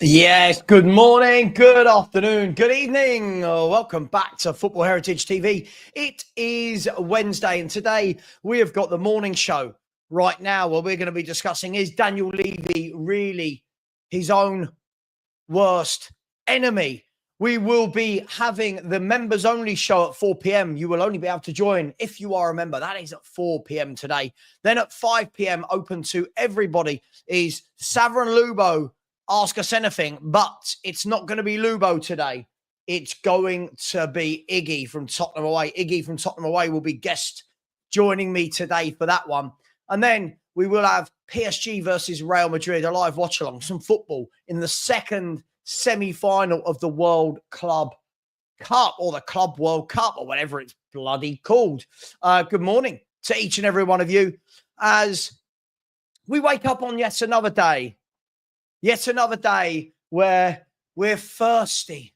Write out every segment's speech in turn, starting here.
Yes, good morning, good afternoon, good evening. Welcome back to Football Heritage TV. It is Wednesday, and today we have got the morning show right now where we're going to be discussing, is Daniel Levy really his own worst enemy? We will be having the members only show at 4 p.m. You will only be able to join if you are a member. That is at 4 p.m. today. Then at 5 p.m. open to everybody is Savva and Lubo. Ask us anything, but it's not going to be Lubo today. It's going to be Iggy from Tottenham Away. Iggy from Tottenham Away will be guest joining me today for that one. And then we will have PSG versus Real Madrid, a live watch along, some football in the second semi-final of the World Club Cup, or the Club World Cup, or whatever it's bloody called. Good morning to each and every one of you as we wake up on yet another day where we're thirsty.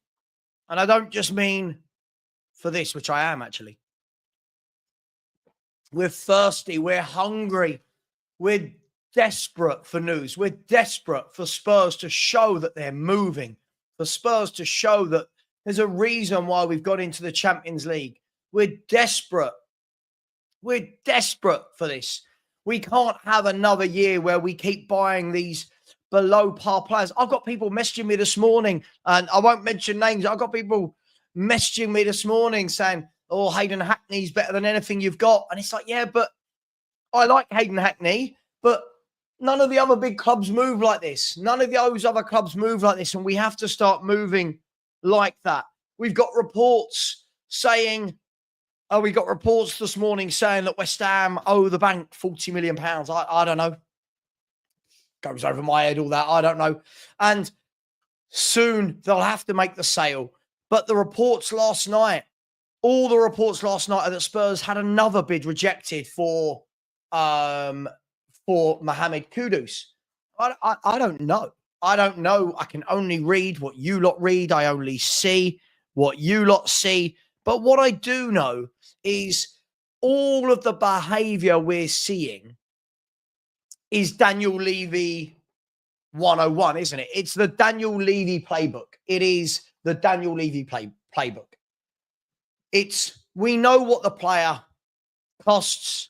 And I don't just mean for this, which I am actually. We're thirsty, we're hungry, we're desperate for news. We're desperate for Spurs to show that they're moving, for Spurs to show that there's a reason why we've got into the Champions League. We're desperate. We're desperate for this. We can't have another year where we keep buying these below par players. I've got people messaging me this morning, and I won't mention names. I've got people messaging me this morning saying, oh, Hayden Hackney's better than anything you've got. And it's like, yeah, but I like Hayden Hackney, but none of the other big clubs move like this. None of those other clubs move like this, and we have to start moving like that. We've got reports saying, we got reports this morning saying that West Ham owe the bank £40 million. I don't know. Goes over my head, all that. I don't know. And soon they'll have to make the sale. But the reports last night, all the reports last night are that Spurs had another bid rejected for Mohamed Kudus. I don't know. I don't know. I can only read what you lot read. I only see what you lot see. But what I do know is all of the behavior we're seeing is Daniel Levy 101, isn't it? It's the Daniel Levy playbook. It is the Daniel Levy playbook. We know what the player costs.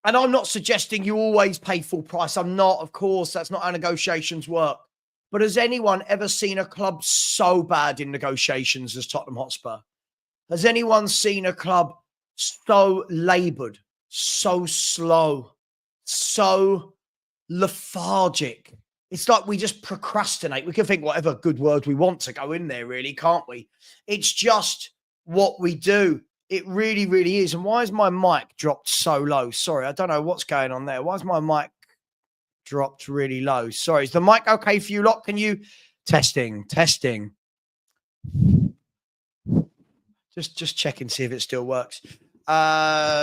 And I'm not suggesting you always pay full price. I'm not, of course. That's not how negotiations work. But has anyone ever seen a club so bad in negotiations as Tottenham Hotspur? Has anyone seen a club so laboured, so slow, so lethargic? It's like we just procrastinate. We can think whatever good word we want to go in there, really, can't we? It's just what we do. It really, really is. And why is my mic dropped so low? Sorry, I don't know what's going on there. Why is my mic dropped really low? Sorry, is the mic okay for you lot? Can you... Testing. Just check and see if it still works. The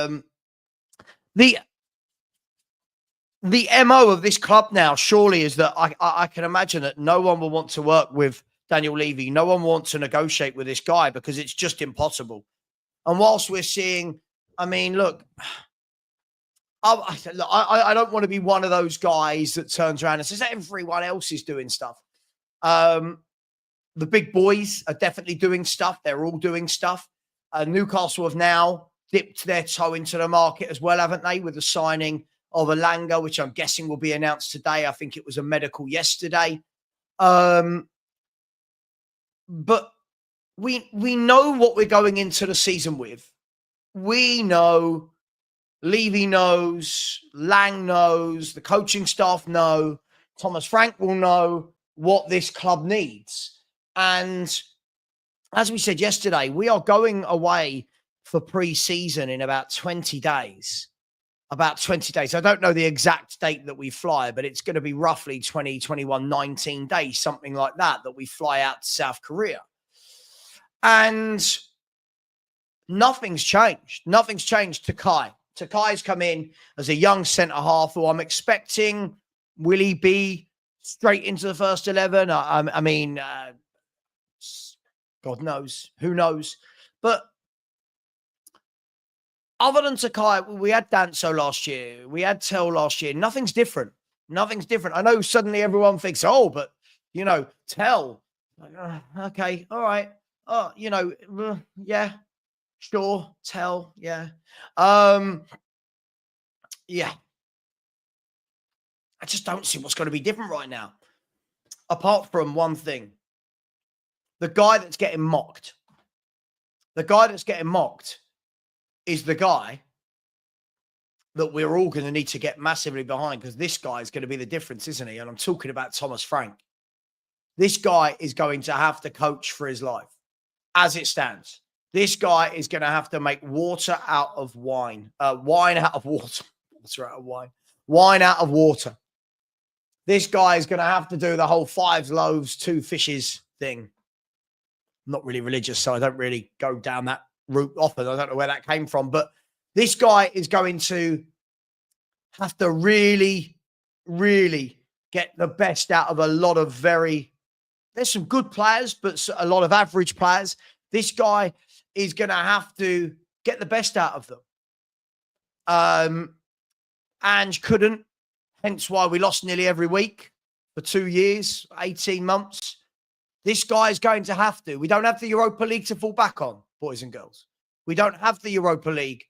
MO of this club now surely is that I can imagine that no one will want to work with Daniel Levy. No one wants to negotiate with this guy because it's just impossible. And whilst we're seeing, I mean, look, I don't want to be one of those guys that turns around and says everyone else is doing stuff. The big boys are definitely doing stuff. They're all doing stuff. Newcastle have now dipped their toe into the market as well, haven't they, with the signing of Elanga, which I'm guessing will be announced today. I think it was a medical yesterday. But we know what we're going into the season with. We know, Levy knows, Lang knows, the coaching staff know, Thomas Frank will know what this club needs. And as we said yesterday, we are going away for pre-season in about 20 days. About 20 days. I don't know the exact date that we fly, but it's going to be roughly 20, 21, 19 days, something like that we fly out to South Korea. And nothing's changed. Nothing's changed to Kai. Takai's come in as a young centre-half who I'm expecting, will he be straight into the first 11? I mean, God knows. Who knows? But other than Takai, we had Danso last year. We had Tell last year. Nothing's different. Nothing's different. I know suddenly everyone thinks, oh, but tell. Like, okay, all right. Oh, yeah, sure, tell, yeah. Yeah. I just don't see what's going to be different right now. Apart from one thing. The guy that's getting mocked. The guy that's getting mocked is the guy that we're all going to need to get massively behind, because this guy is going to be the difference, isn't he? And I'm talking about Thomas Frank. This guy is going to have to coach for his life as it stands. This guy is going to have to make water out of wine, wine out of water, water out of wine, wine out of water. This guy is going to have to do the whole 5 loaves, 2 fishes thing. I'm not really religious, so I don't really go down that route often. I don't know where that came from, but this guy is going to have to really, really get the best out of a lot of there's some good players, but a lot of average players. This guy is going to have to get the best out of them. Ange couldn't, hence why we lost nearly every week for 2 years, 18 months. This guy is going to have to. We don't have the Europa League to fall back on, boys and girls. We don't have the Europa League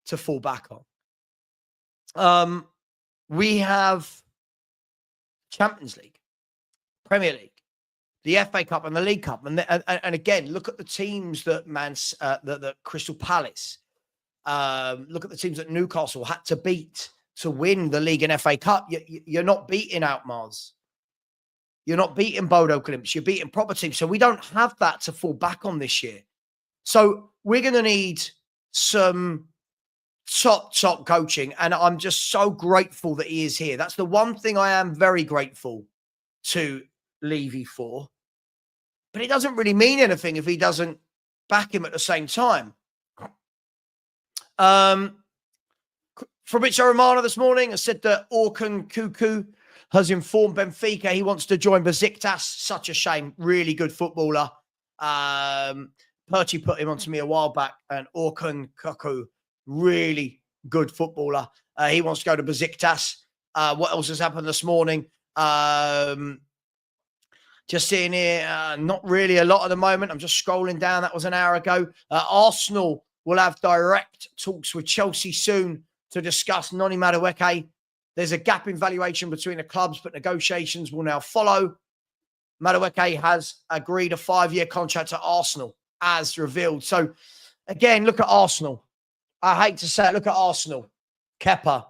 to fall back on. We have Champions League, Premier League, the FA Cup and the League Cup. And again, look at the teams that that Crystal Palace, look at the teams that Newcastle had to beat to win the League and FA Cup. You're not beating Outmars. You're not beating Bodo Glimt. You're beating proper teams. So we don't have that to fall back on this year. So we're going to need some top coaching. And I'm just so grateful that he is here. That's the one thing I am very grateful to Levy for. But it doesn't really mean anything if he doesn't back him at the same time. Fabrizio Romano this morning has said that Orkun Cuckoo has informed Benfica he wants to join Besiktas. Such a shame. Really good footballer. Percy put him onto me a while back, and Orkun Cuckoo, really good footballer. He wants to go to Besiktas. What else has happened this morning? Just seeing here, not really a lot at the moment. I'm just scrolling down. That was an hour ago. Arsenal will have direct talks with Chelsea soon to discuss Noni Madueke. There's a gap in valuation between the clubs, but negotiations will now follow. Madueke has agreed a 5-year contract to Arsenal, as revealed. So, again, look at Arsenal. I hate to say it. Look at Arsenal. Kepa,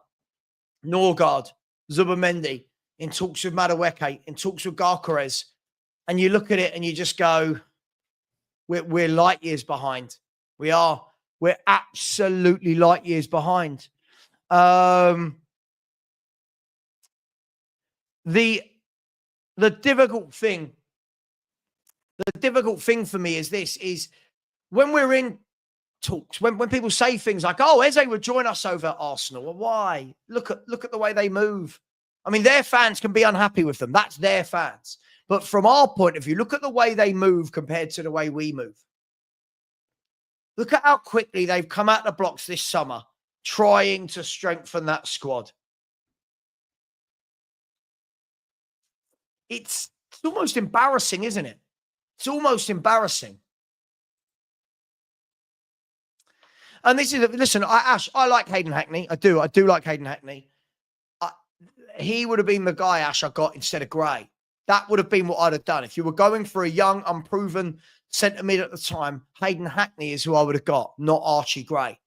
Norgard, Zubamendi, in talks with Madueke, in talks with Gyökeres. And you look at it and you just go, we're light years behind. We are. We're absolutely light years behind. The difficult thing for me is when we're in talks, when people say things like, oh, Eze would join us over Arsenal. Well, why? Look at the way they move. I mean, their fans can be unhappy with them. That's their fans. But from our point of view, look at the way they move compared to the way we move. Look at how quickly they've come out the blocks this summer, trying to strengthen that squad. It's almost embarrassing, isn't it? It's almost embarrassing. And this is, listen, I like Hayden Hackney. I do like Hayden Hackney. He would have been the guy, Ash, I got instead of Gray. That would have been what I'd have done. If you were going for a young, unproven centre mid at the time, Hayden Hackney is who I would have got, not Archie Gray.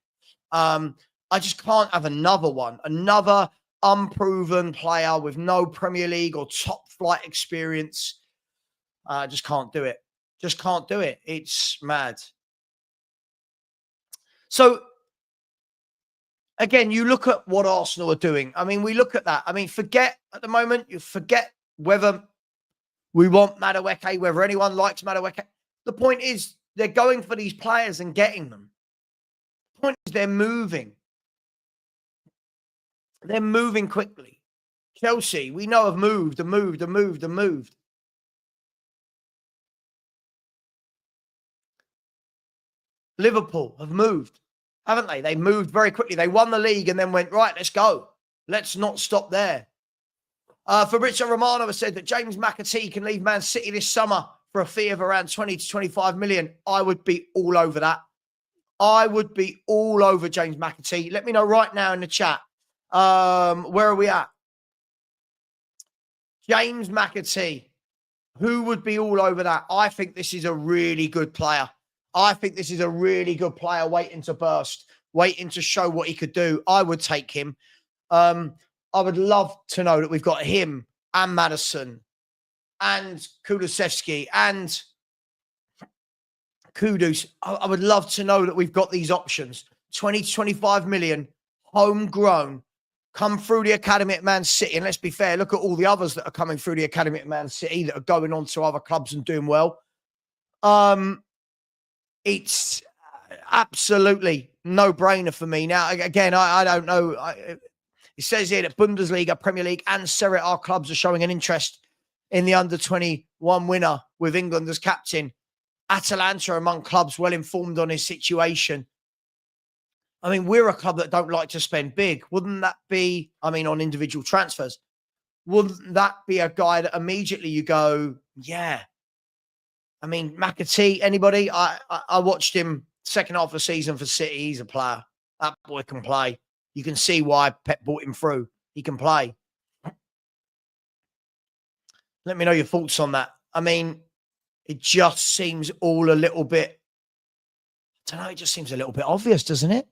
I just can't have another unproven player with no Premier League or top flight experience. Just can't do it. Just can't do it. It's mad. So, again, you look at what Arsenal are doing. I mean, we look at that. I mean, forget at the moment, you forget whether we want Madueke, whether anyone likes Madueke. The point is they're going for these players and getting them. The point is they're moving. They're moving quickly. Chelsea, we know, have moved and moved and moved and moved. Liverpool have moved, haven't they? They moved very quickly. They won the league and then went, right, let's go. Let's not stop there. Fabrizio Romano has said that James McAtee can leave Man City this summer for a fee of around 20 to 25 million. I would be all over that. I would be all over James McAtee. Let me know right now in the chat. Where are we at? James McAtee. Who would be all over that? I think this is a really good player. I think this is a really good player waiting to burst, waiting to show what he could do. I would take him. I would love to know that we've got him and Madison and Kulusevski and Kudus. I would love to know that we've got these options. 20 to 25 million, homegrown, come through the academy at Man City. And let's be fair, look at all the others that are coming through the academy at Man City that are going on to other clubs and doing well. It's absolutely no-brainer for me. Now, again, I don't know. It says here that Bundesliga, Premier League and Serie A clubs are showing an interest in the under-21 winner with England as captain. Atalanta are among clubs well informed on his situation. I mean, we're a club that don't like to spend big. Wouldn't that be, on individual transfers, wouldn't that be a guy that immediately you go, yeah. I mean, McAtee, anybody? I watched him second half of the season for City. He's a player. That boy can play. You can see why Pep brought him through. He can play. Let me know your thoughts on that. I mean, it just seems all a little bit, I don't know, it just seems a little bit obvious, doesn't it?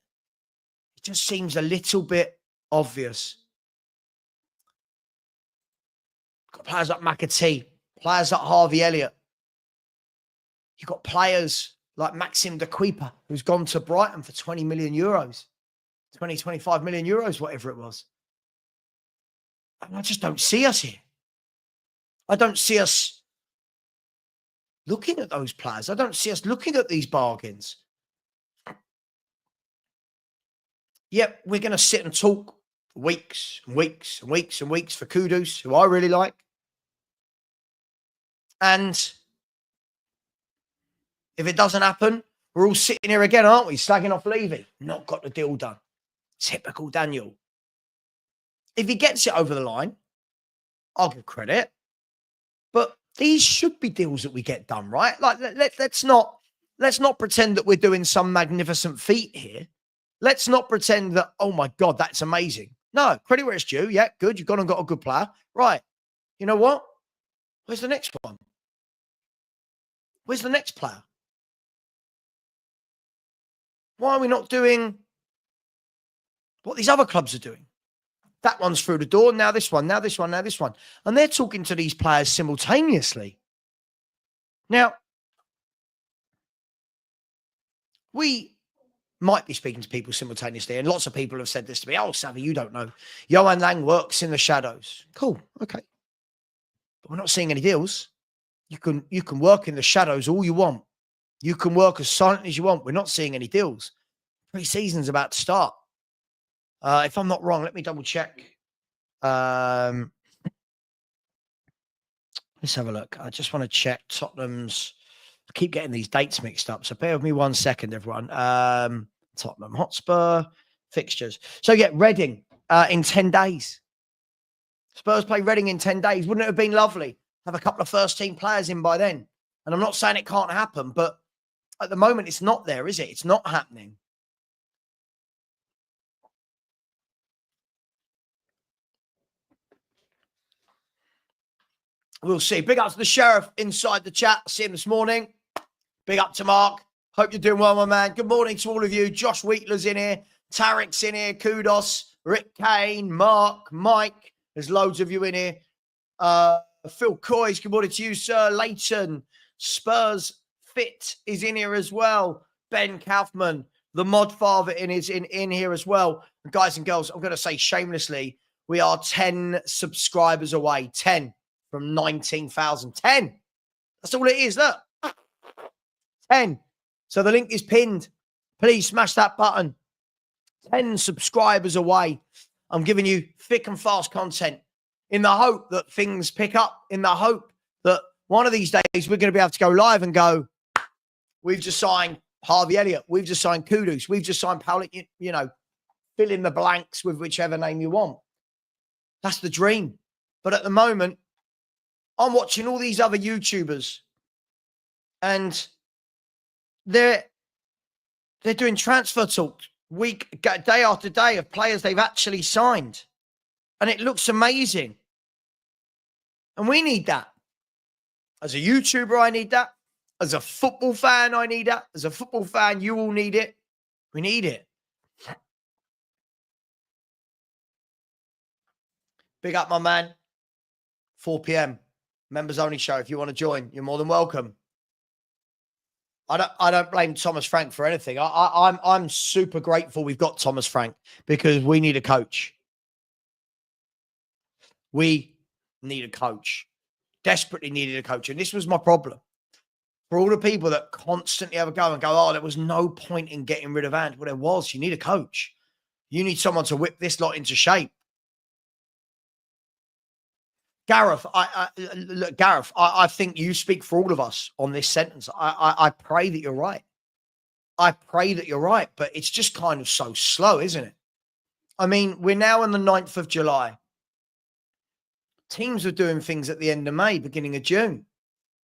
It just seems a little bit obvious. Got players like McAtee, players like Harvey Elliott. You've got players like Maxim de Kuiper, who's gone to Brighton for 20 million euros. 20, 25 million euros, whatever it was. And I just don't see us here. I don't see us looking at those players. I don't see us looking at these bargains. Yep, we're going to sit and talk weeks and weeks and weeks and weeks for Kudus, who I really like. And if it doesn't happen, we're all sitting here again, aren't we? Slagging off Levy. Not got the deal done. Typical Daniel. If he gets it over the line, I'll give credit. But these should be deals that we get done, right? Like, let's not pretend that we're doing some magnificent feat here. Let's not pretend that, oh my God, that's amazing. No, credit where it's due. Yeah, good. You've gone and got a good player. Right. You know what? Where's the next one? Where's the next player? Why are we not doing what these other clubs are doing? That one's through the door. Now this one, now this one, now this one. And they're talking to these players simultaneously. Now, we might be speaking to people simultaneously. And lots of people have said this to me. Oh, Savva, you don't know. Johan Lang works in the shadows. Cool. Okay. But we're not seeing any deals. You can work in the shadows all you want. You can work as silently as you want. We're not seeing any deals. Pre-season's about to start. If I'm not wrong, let me double check. Let's have a look. I just want to check Tottenham's. I keep getting these dates mixed up. So bear with me 1 second, everyone. Tottenham Hotspur fixtures. So yeah, Reading in 10 days. Spurs play Reading in 10 days. Wouldn't it have been lovely? Have a couple of first team players in by then. And I'm not saying it can't happen, but at the moment it's not there, is it? It's not happening. We'll see. Big up to the Sheriff inside the chat. See him this morning. Big up to Mark. Hope you're doing well, my man. Good morning to all of you. Josh Wheatler's in here. Tarek's in here. Kudos. Rick Kane. Mark. Mike. There's loads of you in here. Phil Coys. Good morning to you, sir. Leighton. Spurs Fit is in here as well. Ben Kaufman. The mod father is in here as well. And guys and girls, I'm going to say shamelessly, we are 10 subscribers away. 10. From 19,000. 10. That's all it is. Look. 10. So the link is pinned. Please smash that button. 10 subscribers away. I'm giving you thick and fast content in the hope that things pick up, in the hope that one of these days we're going to be able to go live and go, we've just signed Harvey Elliott. We've just signed Kudus. We've just signed Paul, fill in the blanks with whichever name you want. That's the dream. But at the moment, I'm watching all these other YouTubers, and they're doing transfer talks day after day of players they've actually signed, and it looks amazing. And we need that. As a YouTuber, I need that. As a football fan, I need that. As a football fan, you all need it. We need it. Big up, my man. 4 p.m. Members only show. If you want to join, you're more than welcome. I don't blame Thomas Frank for anything. I'm super grateful we've got Thomas Frank, because we need a coach. We need a coach. Desperately needed a coach. And this was my problem. For all the people that constantly have a go and go, oh, there was no point in getting rid of Ant. Well, there was. You need a coach. You need someone to whip this lot into shape. Gareth, I think you speak for all of us on this sentence. I pray that you're right. I pray that you're right, but it's just kind of so slow, isn't it? I mean, we're now on the 9th of July. Teams are doing things at the end of May, beginning of June.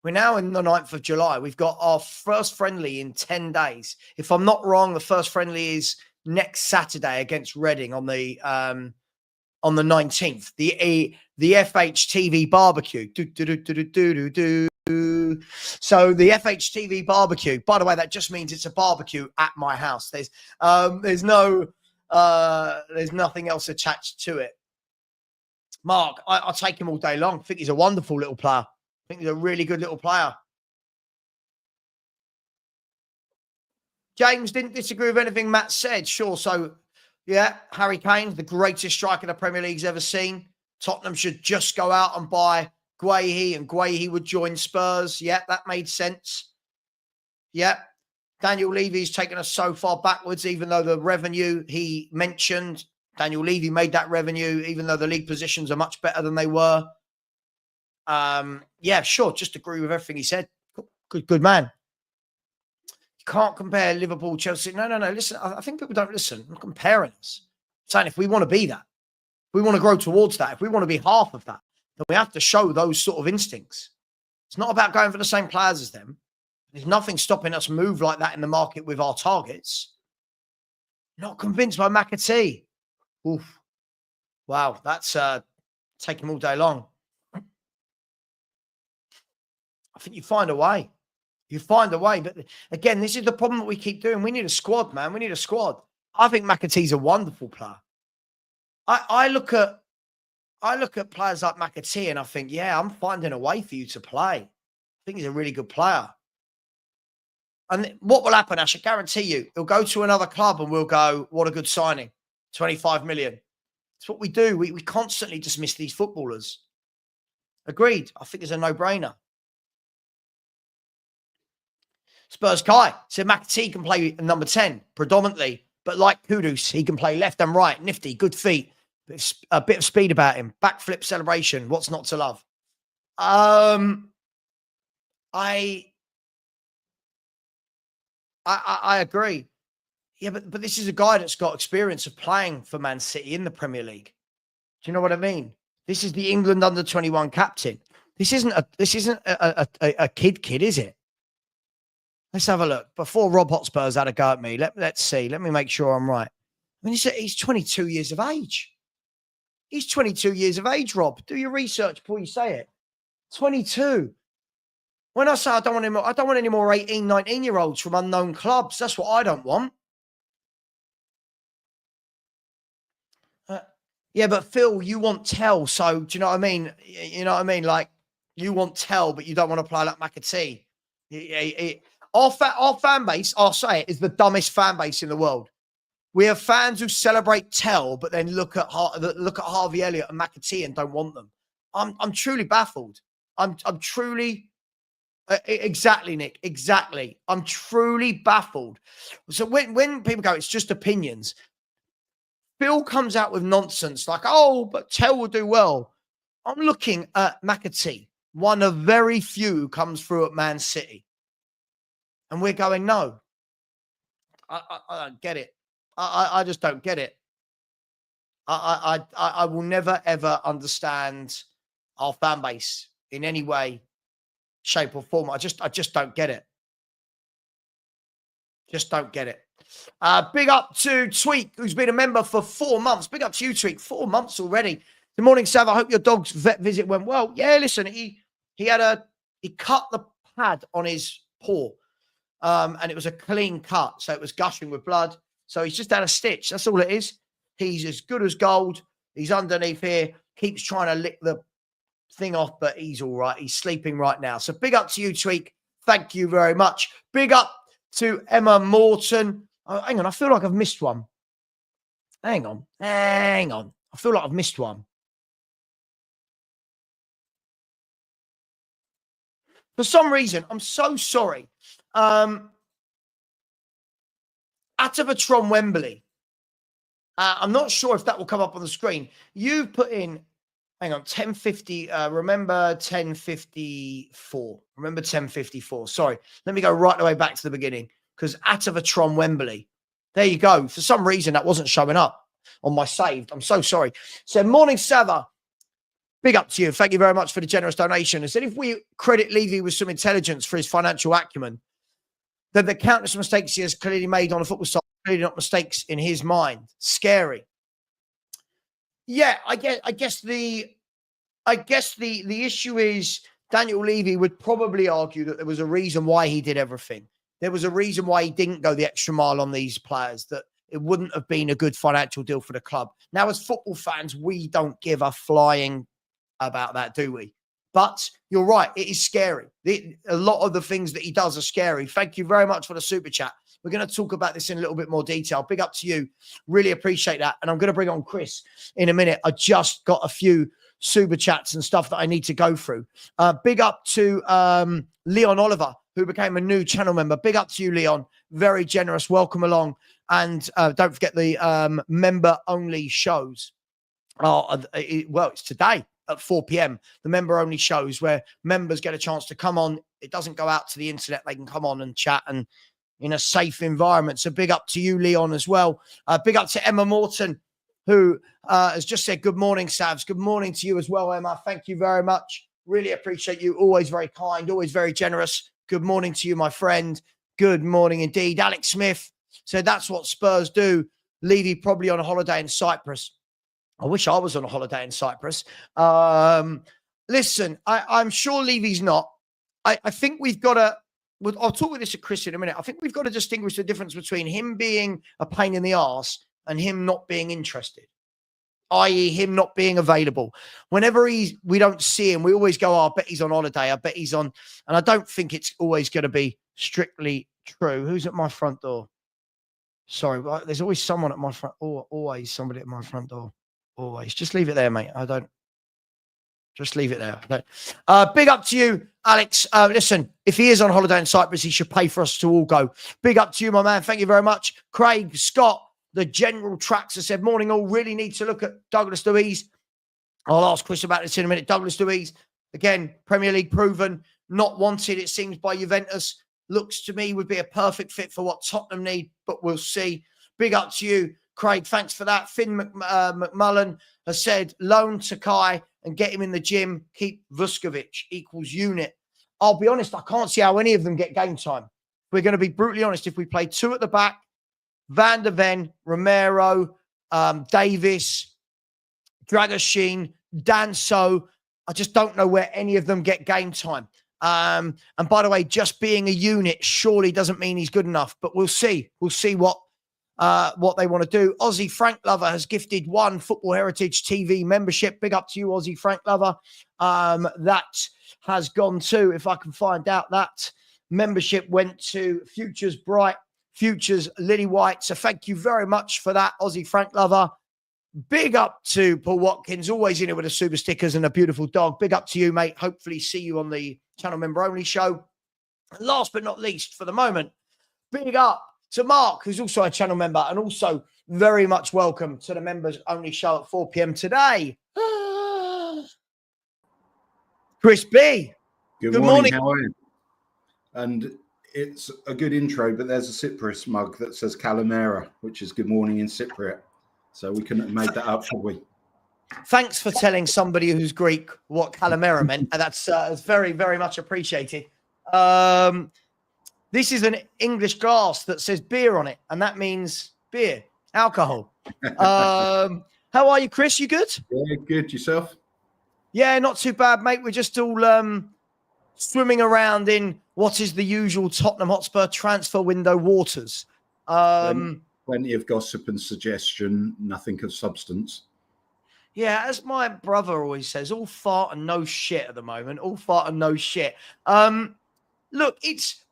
We're now in the 9th of July. We've got our first friendly in 10 days. If I'm not wrong, the first friendly is next Saturday against Reading on the 19th. The fhtv barbecue. So the fhtv barbecue, by the way, that just means it's a barbecue at my house. There's nothing else attached to it. Mark, I'll take him all day long. I think he's a wonderful little player. I think he's a really good little player. James didn't disagree with anything Matt said. Sure. So, yeah, Harry Kane's the greatest striker the Premier League's ever seen. Tottenham should just go out and buy Guehi, and Guehi would join Spurs. Yeah, that made sense. Yeah. Daniel Levy's taken us so far backwards, even though the revenue he mentioned, Daniel Levy made that revenue, even though the league positions are much better than they were. Yeah, sure. Just agree with everything he said. Good man. You can't compare Liverpool, Chelsea. No. Listen, I think people don't listen. I'm comparing us. I'm saying if we want to be that, if we want to grow towards that, if we want to be half of that, then we have to show those sort of instincts. It's not about going for the same players as them. There's nothing stopping us move like that in the market with our targets. Not convinced by McAtee. Oof. Wow, that's take him all day long. I think you find a way. You find a way. But again, this is the problem that we keep doing. We need a squad, man. We need a squad. I think McAtee's a wonderful player. I look at players like McAtee and I think, yeah, I'm finding a way for you to play. I think he's a really good player. And what will happen, Ash? I guarantee you, he'll go to another club and we'll go, what a good signing. 25 million. It's what we do. We constantly dismiss these footballers. Agreed. I think it's a no-brainer. Spurs Kai said McAtee can play number 10 predominantly, but like Kudus, he can play left and right. Nifty, good feet. A bit of speed about him. Backflip celebration. What's not to love? I agree. Yeah, but this is a guy that's got experience of playing for Man City in the Premier League. Do you know what I mean? This is the England under-21 captain. This isn't a kid, is it? Let's have a look. Before Rob Hotspurs had a go at me, let's see. Let me make sure I'm right. I mean, he's 22 years of age. He's 22 years of age, Rob. Do your research before you say it. 22. When I say I don't want any more 18, 19-year-olds from unknown clubs. That's what I don't want. Yeah, but Phil, you want Tell. So do you know what I mean? You know what I mean? Like, you want Tell, but you don't want to play like McAtee. Our fan base, I'll say it, is the dumbest fan base in the world. We have fans who celebrate Tell, but then look at Harvey Elliott and McAtee and don't want them. I'm truly baffled. I'm truly exactly, Nick. Exactly. I'm truly baffled. So when people go, it's just opinions. Phil comes out with nonsense like, oh, but Tell will do well. I'm looking at McAtee, one of very few who comes through at Man City. And we're going, no. I don't get it. I just don't get it. I will never, ever understand our fan base in any way, shape or form. I just don't get it. Just don't get it. Big up to Tweak, who's been a member for 4 months. Big up to you, Tweak. 4 months already. Good morning, Sav. I hope your dog's vet visit went well. Yeah, listen, he cut the pad on his paw, and it was a clean cut, so it was gushing with blood. So he's just had a stitch. That's all it is. He's as good as gold. He's underneath here. Keeps trying to lick the thing off, but he's all right. He's sleeping right now. So big up to you, Tweak. Thank you very much. Big up to Emma Morton. Oh, hang on. I feel like I've missed one. Hang on. I feel like I've missed one. For some reason, I'm so sorry. Atavatron Wembley. I'm not sure if that will come up on the screen. You've put in, hang on, 1050. Remember 1054. Remember 1054. Sorry. Let me go right the way back to the beginning because Atavatron Wembley. There you go. For some reason, that wasn't showing up on my saved. I'm so sorry. So, morning, Savva. Big up to you. Thank you very much for the generous donation. I said, if we credit Levy with some intelligence for his financial acumen, then the countless mistakes he has clearly made on the football side, clearly not mistakes in his mind. Scary. Yeah, I guess the issue is Daniel Levy would probably argue that there was a reason why he did everything. There was a reason why he didn't go the extra mile on these players, that it wouldn't have been a good financial deal for the club. Now, as football fans, we don't give a flying about that, do we? But you're right, it is scary. A lot of the things that he does are scary. Thank you very much for the super chat. We're going to talk about this in a little bit more detail. Big up to you. Really appreciate that. And I'm going to bring on Chris in a minute. I just got a few super chats and stuff that I need to go through. Big up to Leon Oliver, who became a new channel member. Big up to you, Leon. Very generous. Welcome along. And don't forget the member-only shows. It's today at 4 p.m. The member-only shows where members get a chance to come on. It doesn't go out to the internet. They can come on and chat and in a safe environment. So big up to you, Leon, as well. Big up to Emma Morton, who has just said, good morning, Savs. Good morning to you as well, Emma. Thank you very much. Really appreciate you. Always very kind, always very generous. Good morning to you, my friend. Good morning indeed. Alex Smith said that's what Spurs do. Levy probably on a holiday in Cyprus. I wish I was on a holiday in Cyprus. Listen, I'm sure Levy's not. I think we've got to, I'll talk with this to Chris in a minute. I think we've got to distinguish the difference between him being a pain in the arse and him not being interested, i.e. him not being available. Whenever we don't see him, we always go, I bet he's on holiday. I bet he's on. And I don't think it's always going to be strictly true. Who's at my front door? Sorry, there's always someone at my front. Always somebody at my front door. Always. Just leave it there, mate. Just leave it there. Big up to you, Alex. Listen, if he is on holiday in Cyprus, he should pay for us to all go. Big up to you, my man. Thank you very much. Craig, Scott, the General Traxxer said, morning all. Really need to look at Douglas Luiz. I'll ask Chris about this in a minute. Douglas Luiz, again, Premier League proven, not wanted, it seems, by Juventus. Looks to me would be a perfect fit for what Tottenham need, but we'll see. Big up to you, Craig. Thanks for that. Finn McMullen has said, loan Takai and get him in the gym. Keep Vuskovic equals unit. I'll be honest, I can't see how any of them get game time. We're going to be brutally honest. If we play two at the back, Van der Ven, Romero, Davis, Dragoshin, Danso, I just don't know where any of them get game time. And by the way, just being a unit surely doesn't mean he's good enough, but we'll see. We'll see what they want to do. Aussie Frank Lover has gifted 1 Football Heritage TV membership. Big up to you, Aussie Frank Lover. That has gone to, if I can find out, that membership went to Futures Bright, Futures Lily White. So thank you very much for that, Aussie Frank Lover. Big up to Paul Watkins, always in it with the super stickers and a beautiful dog. Big up to you, mate. Hopefully see you on the channel member only show. And last but not least, for the moment, big up to Mark, who's also a channel member and also very much welcome to the members only show at 4 p.m. today. Chris B. Good morning. How are you? And it's a good intro, but there's a Cyprus mug that says Kalamera, which is good morning in Cypriot. So we couldn't have made that up, could we? Thanks for telling somebody who's Greek what Calimera meant. And that's very, very much appreciated. This is an English glass that says beer on it, and that means beer, alcohol. How are you, Chris? You good? Yeah, good. Yourself? Yeah, not too bad, mate. We're just all swimming around in what is the usual Tottenham Hotspur transfer window waters. Plenty of gossip and suggestion, nothing of substance. Yeah, as my brother always says, all fart and no shit at the moment. All fart and no shit. Look, it's.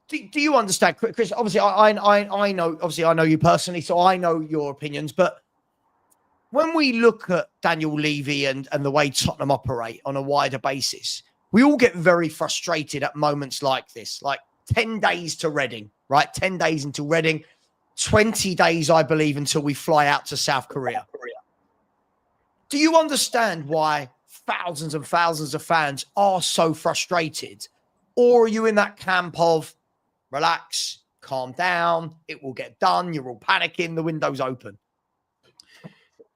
Do you understand, Chris? Obviously, I know. Obviously, I know you personally, so I know your opinions. But when we look at Daniel Levy and the way Tottenham operate on a wider basis, we all get very frustrated at moments like this. Like 10 days to Reading, right? 10 days until Reading, 20 days, I believe, until we fly out to South Korea. Do you understand why thousands and thousands of fans are so frustrated? Or are you in that camp of relax, calm down, it will get done, you're all panicking, the window's open?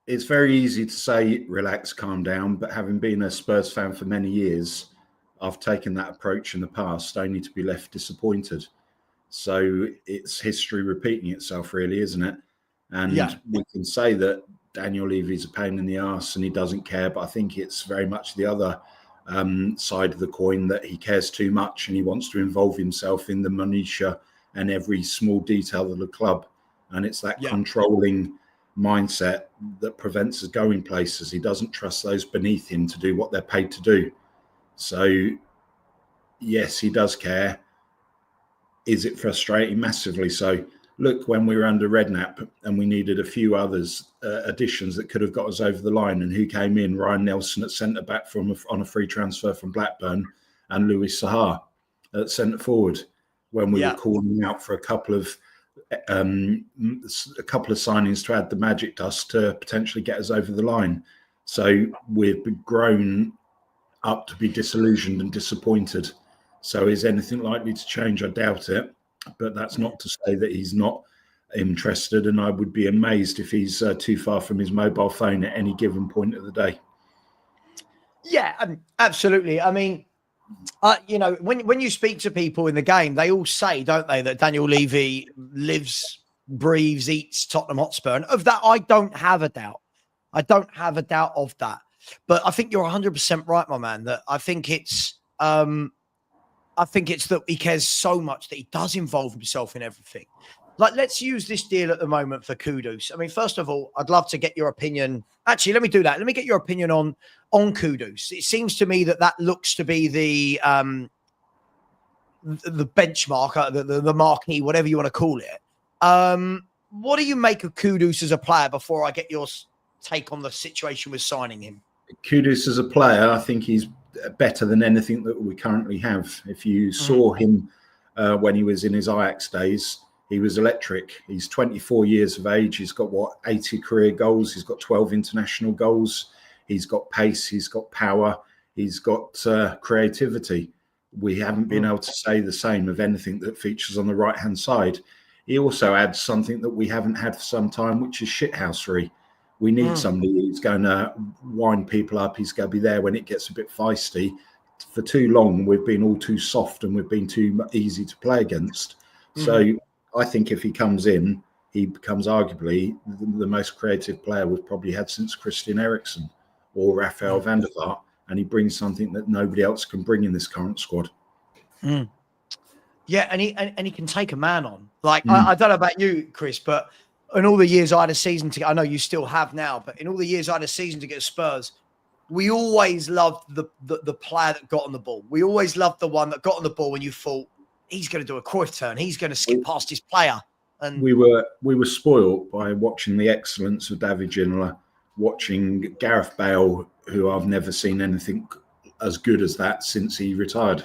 It's very easy to say relax, calm down, but having been a Spurs fan for many years, I've taken that approach in the past only to be left disappointed. So it's history repeating itself, really, isn't it? And we can say that Daniel Levy's a pain in the arse and he doesn't care, but I think it's very much the other side of the coin, that he cares too much and he wants to involve himself in the minutiae and every small detail of the club. And it's that controlling mindset that prevents us going places. He doesn't trust those beneath him to do what they're paid to do. So, yes, he does care. Is it frustrating? Massively so. Look, when we were under Redknapp and we needed a few others, additions that could have got us over the line, and who came in? Ryan Nelson at centre-back on a free transfer from Blackburn, and Louis Saha at centre-forward, when we were calling out for a couple of signings to add the magic dust to potentially get us over the line. So we've grown up to be disillusioned and disappointed. So is anything likely to change? I doubt it. But that's not to say that he's not interested, and I would be amazed if he's too far from his mobile phone at any given point of the day. Yeah, absolutely. I mean, when you speak to people in the game, they all say, don't they, that Daniel Levy lives, breathes, eats Tottenham Hotspur. And of that, I don't have a doubt. I don't have a doubt of that. But I think you're 100% right, my man, that I think it's that he cares so much that he does involve himself in everything. Like, let's use this deal at the moment for Kudus. I mean, first of all, I'd love to get your opinion. Actually, let me do that. Let me get your opinion on Kudus. It seems to me that looks to be the benchmark, the marquee, whatever you want to call it. What do you make of Kudus as a player before I get your take on the situation with signing him? Kudus as a player, I think he's better than anything that we currently have. If you saw him when he was in his Ajax days, he was electric. He's 24 years of age. He's got 80 career goals. He's got 12 international goals. He's got pace. He's got power. He's got creativity. We haven't been able to say the same of anything that features on the right-hand side. He also adds something that we haven't had for some time, which is shithousery. We need somebody who's going to wind people up. He's going to be there when it gets a bit feisty. For too long, we've been all too soft and we've been too easy to play against. So I think if he comes in, he becomes arguably the most creative player we've probably had since Christian Eriksen or Rafael van der Vaart, and he brings something that nobody else can bring in this current squad. Yeah, and he can take a man on. Like, I don't know about you, Chris, but in all the years I had a season to, I know you still have now, but in all the years I had a season to get Spurs, we always loved the player that got on the ball. We always loved the one that got on the ball when you thought, he's going to do a Cruyff turn. He's going to skip past his player. And we were spoiled by watching the excellence of David Ginola, watching Gareth Bale, who I've never seen anything as good as that since he retired,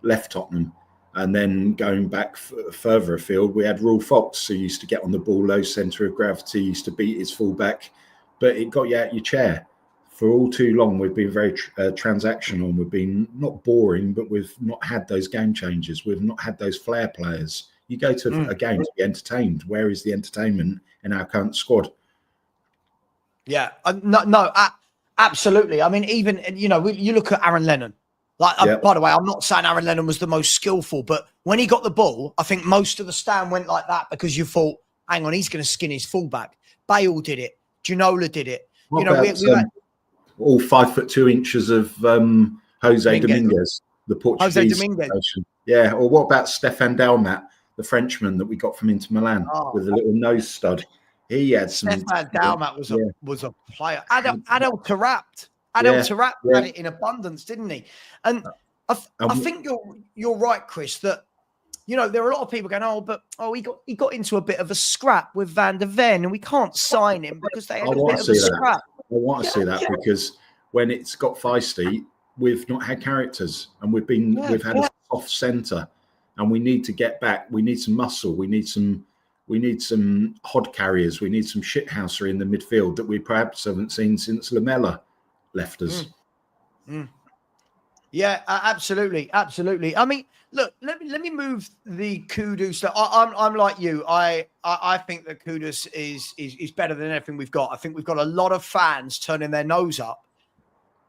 left Tottenham. And then going back further afield, we had Raul Fox, who used to get on the ball, low centre of gravity, used to beat his fullback, but it got you out your chair. For all too long, we've been very transactional. We've been not boring, but we've not had those game changers. We've not had those flair players. You go to a game to be entertained. Where is the entertainment in our current squad? Yeah, Absolutely. I mean, even, you know, you look at Aaron Lennon. Like, by the way, I'm not saying Aaron Lennon was the most skillful, but when he got the ball, I think most of the stand went like that because you thought, hang on, he's going to skin his fullback. Bale did it. Ginola did it. What you know, about, we've had all 5'2" of Jose Dominguez, the Jose Portuguese Dominguez. nation. Yeah. Or what about Stefan Dalmat, the Frenchman that we got from Inter Milan with a little nose stud? He had some. Stefan Dalmat was a player. Adel Taarabt had it in abundance, didn't he? And I think you're right, Chris, that, you know, there are a lot of people going, he got into a bit of a scrap with Van der Ven and we can't sign him because they had a bit of a scrap. I want to see that because when it's got feisty, we've not had characters and we've had a soft centre, and we need to get back. We need some muscle. We need some hod carriers. We need some shithousery in the midfield that we perhaps haven't seen since Lamela left us. Yeah, absolutely. I mean, look, let me move the Kudus. I'm like you. I think that Kudus is better than everything we've got. I think we've got a lot of fans turning their nose up,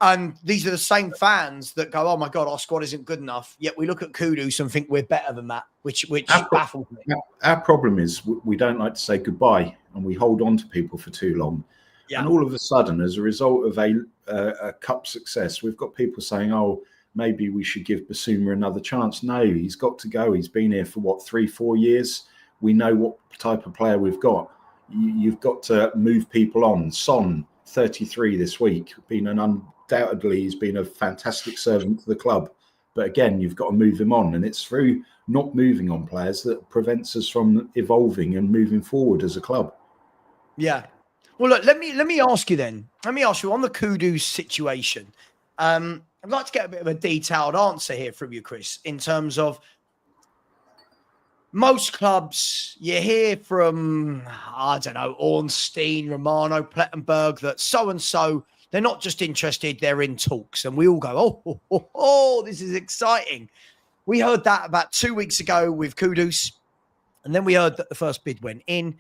and these are the same fans that go, "Oh my God, our squad isn't good enough." Yet we look at Kudus and think we're better than that, which baffles me. Our problem is we don't like to say goodbye, and we hold on to people for too long. Yeah. And all of a sudden, as a result of a cup success, we've got people saying, "Oh, maybe we should give Basuma another chance." No, he's got to go. He's been here for 3-4 years. We know what type of player we've got. You've got to move people on. Son, 33 this week, undoubtedly he's been a fantastic servant to the club. But again, you've got to move him on, and it's through not moving on players that prevents us from evolving and moving forward as a club. Yeah. Well, look, let me ask you then. Let me ask you on the Kudus situation. I'd like to get a bit of a detailed answer here from you, Chris, in terms of most clubs. You hear from, I don't know, Ornstein, Romano, Plettenberg, that so-and-so, they're not just interested, they're in talks. And we all go, oh, this is exciting. We heard that about 2 weeks ago with Kudus. And then we heard that the first bid went in.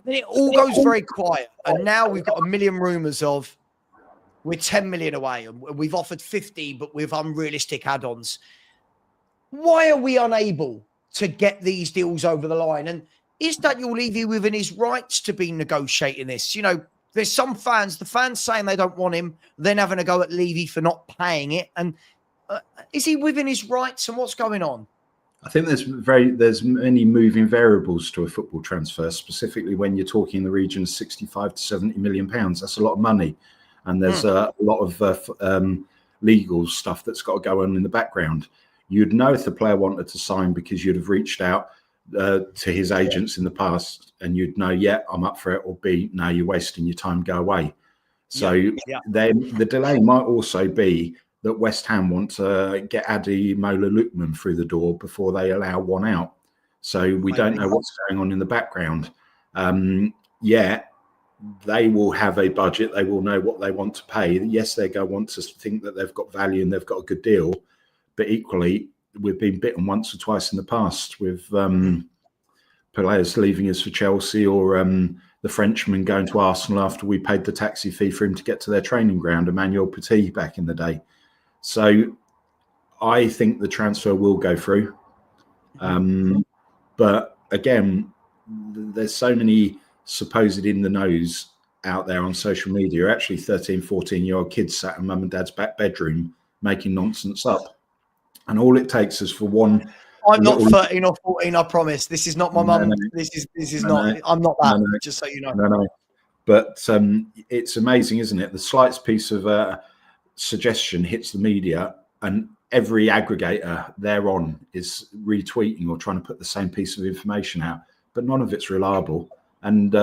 Then it all goes very quiet. And now we've got a million rumours of we're 10 million away and we've offered 50, but with unrealistic add-ons. Why are we unable to get these deals over the line? And is Daniel Levy within his rights to be negotiating this? You know, there's some fans, the fans saying they don't want him, then having a go at Levy for not paying it. And is he within his rights, and what's going on? I think there's many moving variables to a football transfer, specifically when you're talking in the region of 65 to 70 million pounds. That's a lot of money, and there's a lot of legal stuff that's got to go on in the background. You'd know if the player wanted to sign because you'd have reached out to his agents in the past, and you'd know, yeah, I'm up for it, or B, no, you're wasting your time, go away. So then the delay might also be that West Ham want to get Adi Mola Lukman through the door before they allow one out. So we don't know what's going on in the background. They will have a budget. They will know what they want to pay. Yes, they're going to want to think that they've got value and they've got a good deal. But equally, we've been bitten once or twice in the past with players leaving us for Chelsea, or the Frenchman going to Arsenal after we paid the taxi fee for him to get to their training ground, Emmanuel Petit, back in the day. So I think the transfer will go through. But again, there's so many supposed in the nose out there on social media, actually 13, 14-year-old kids sat in mum and dad's back bedroom making nonsense up. And all it takes is for one. I'm not 13 or 14, I promise. This is not my mum. This is not. I'm not that, just so you know. No. But it's amazing, isn't it? The slightest piece of suggestion hits the media, and every aggregator thereon is retweeting or trying to put the same piece of information out, but none of it's reliable. And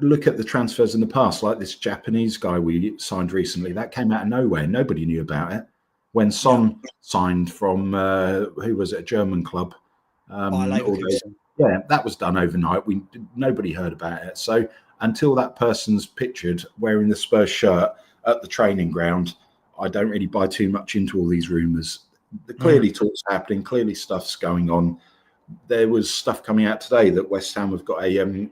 look at the transfers in the past, like this Japanese guy we signed recently. That came out of nowhere. Nobody knew about it. When Son signed from, who was it, a German club? That was done overnight. Nobody heard about it. So until that person's pictured wearing the Spurs shirt at the training ground, I don't really buy too much into all these rumours. Clearly talks happening, clearly stuff's going on. There was stuff coming out today that West Ham have got a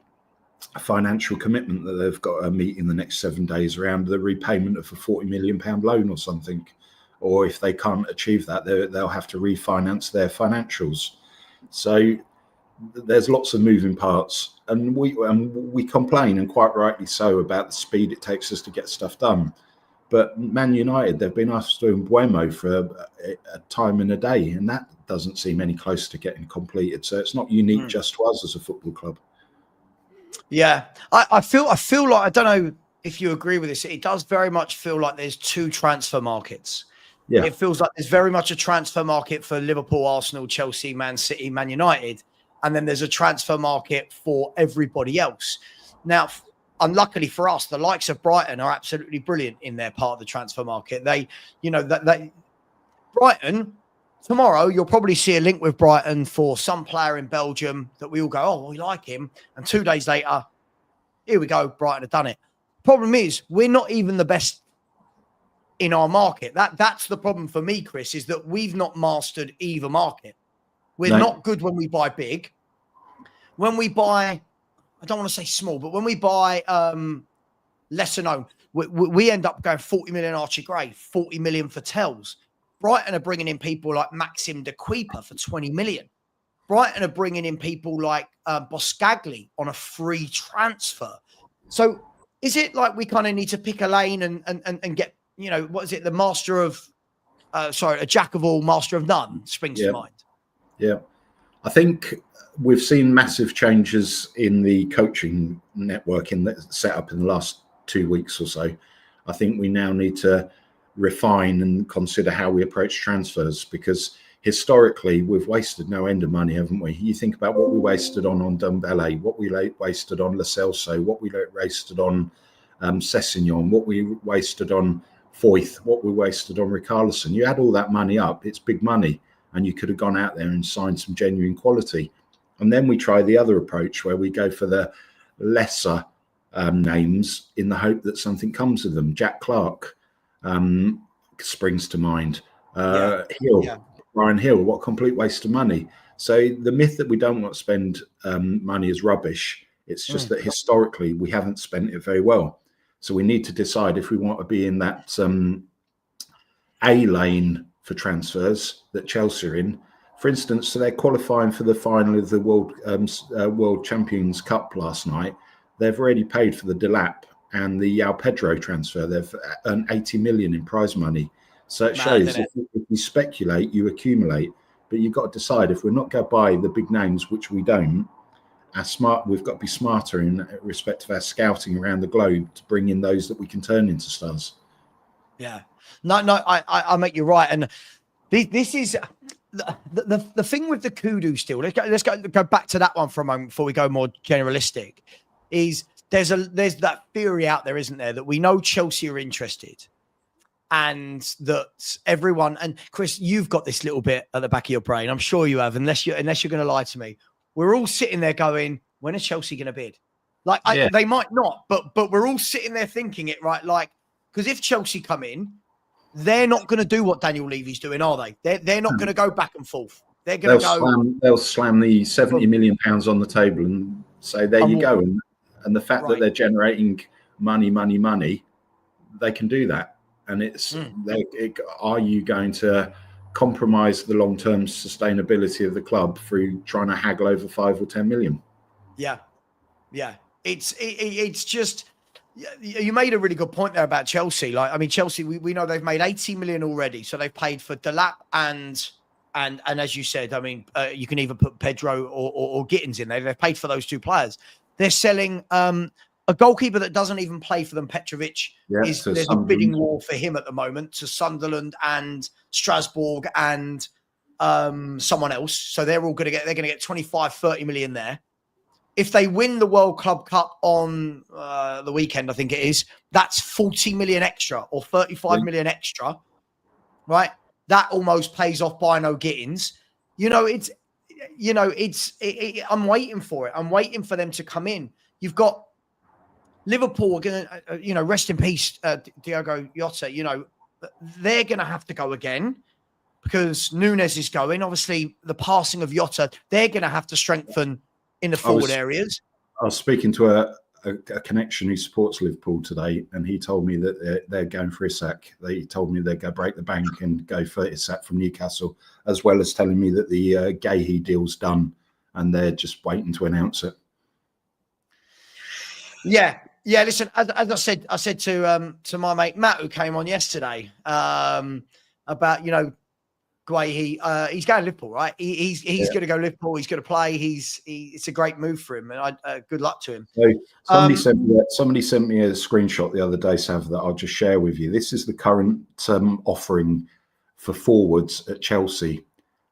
financial commitment that they've got to meet in the next 7 days around the repayment of a £40 million loan or something. Or if they can't achieve that, they'll have to refinance their financials. So there's lots of moving parts, and we complain, and quite rightly so, about the speed it takes us to get stuff done. But Man United, they've been asked to do Buemo for a time and a day, and that doesn't seem any close to getting completed. So it's not unique just to us as a football club. Yeah, I feel like, I don't know if you agree with this, it does very much feel like there's two transfer markets. Yeah, it feels like there's very much a transfer market for Liverpool, Arsenal, Chelsea, Man City, Man United, and then there's a transfer market for everybody else. Now, unluckily for us, the likes of Brighton are absolutely brilliant in their part of the transfer market. They, Brighton, tomorrow you'll probably see a link with Brighton for some player in Belgium that we all go, oh, we like him. And 2 days later, here we go, Brighton have done it. Problem is, we're not even the best in our market. That's the problem for me, Chris, is that we've not mastered either market. We're not good when we buy big. When we buy, I don't want to say small, but when we buy lesser known, we end up going 40 million Archie Gray, 40 million for Tells. Brighton are bringing in people like Maxim de Kuiper for 20 million. Brighton are bringing in people like Boscagli on a free transfer. So is it like we kind of need to pick a lane and get, what is it? The master of, a jack of all, master of none springs to mind. Yeah. I think we've seen massive changes in the coaching network in the setup in the last 2 weeks or so. I think we now need to refine and consider how we approach transfers, because historically we've wasted no end of money, haven't we? You think about what we wasted on Dembele, what we wasted on Lo Celso, what we wasted on Sessegnon, what we wasted on Foyth, what we wasted on Richarlison. You add all that money up, it's big money, and you could have gone out there and signed some genuine quality. And then we try the other approach where we go for the lesser names in the hope that something comes of them. Jack Clark springs to mind. Ryan Hill, what complete waste of money. So the myth that we don't want to spend money is rubbish. It's just that historically we haven't spent it very well. So we need to decide if we want to be in that A lane for transfers that Chelsea are in. For instance, so they're qualifying for the final of the World Champions Cup last night. They've already paid for the Delap and the João Pedro transfer. They've earned 80 million in prize money. So it shows if you speculate, you accumulate. But you've got to decide, if we're not going to buy the big names, which we don't, we've got to be smarter in respect of our scouting around the globe to bring in those that we can turn into stars. Yeah. No, I make you right. And this is the thing with the kudu still. Let's go back to that one for a moment before we go more generalistic. Is there's that theory out there, isn't there, that we know Chelsea are interested, and that everyone, and Chris, you've got this little bit at the back of your brain. I'm sure you have, unless you're going to lie to me. We're all sitting there going, when is Chelsea going to bid? They might not, but we're all sitting there thinking it, right? Like, because if Chelsea come in, they're not going to do what Daniel Levy's doing, are they? They're not going to go back and forth. They're going to go. They'll slam the £70 million on the table and say, there you go. And the fact that they're generating money, they can do that. And it's, are you going to compromise the long-term sustainability of the club through trying to haggle over 5 or 10 million? Yeah. It's just, you made a really good point there about Chelsea. Like, I mean, Chelsea, we know they've made 80 million already. So they've paid for Delap and as you said, I mean, you can either put Pedro or Gittins in there. They've paid for those two players. They're selling a goalkeeper that doesn't even play for them, Petrovic. There's a bidding war for him at the moment to Sunderland and Strasbourg and someone else. So they're going to get 25, 30 million there. If they win the World Club Cup on the weekend, I think it is, that's 40 million extra or 35 million extra, right? That almost pays off Bino Gittins. I'm waiting for it. I'm waiting for them to come in. You've got Liverpool are going to, rest in peace, Diogo Jota. They're going to have to go again because Nunes is going. Obviously, the passing of Jota, they're going to have to strengthen in the forward areas. I was speaking to a connection who supports Liverpool today, and he told me that they're going for Isak. They told me they'd go break the bank and go for Isak from Newcastle, as well as telling me that the Gahey deal's done and they're just waiting to announce it. Yeah. Listen, as I said to my mate Matt, who came on yesterday, about Guehi, he's going to Liverpool, right? He's going to go Liverpool. He's going to play. It's a great move for him, and good luck to him. So somebody sent me a screenshot the other day, Savva, that I'll just share with you. This is the current offering for forwards at Chelsea: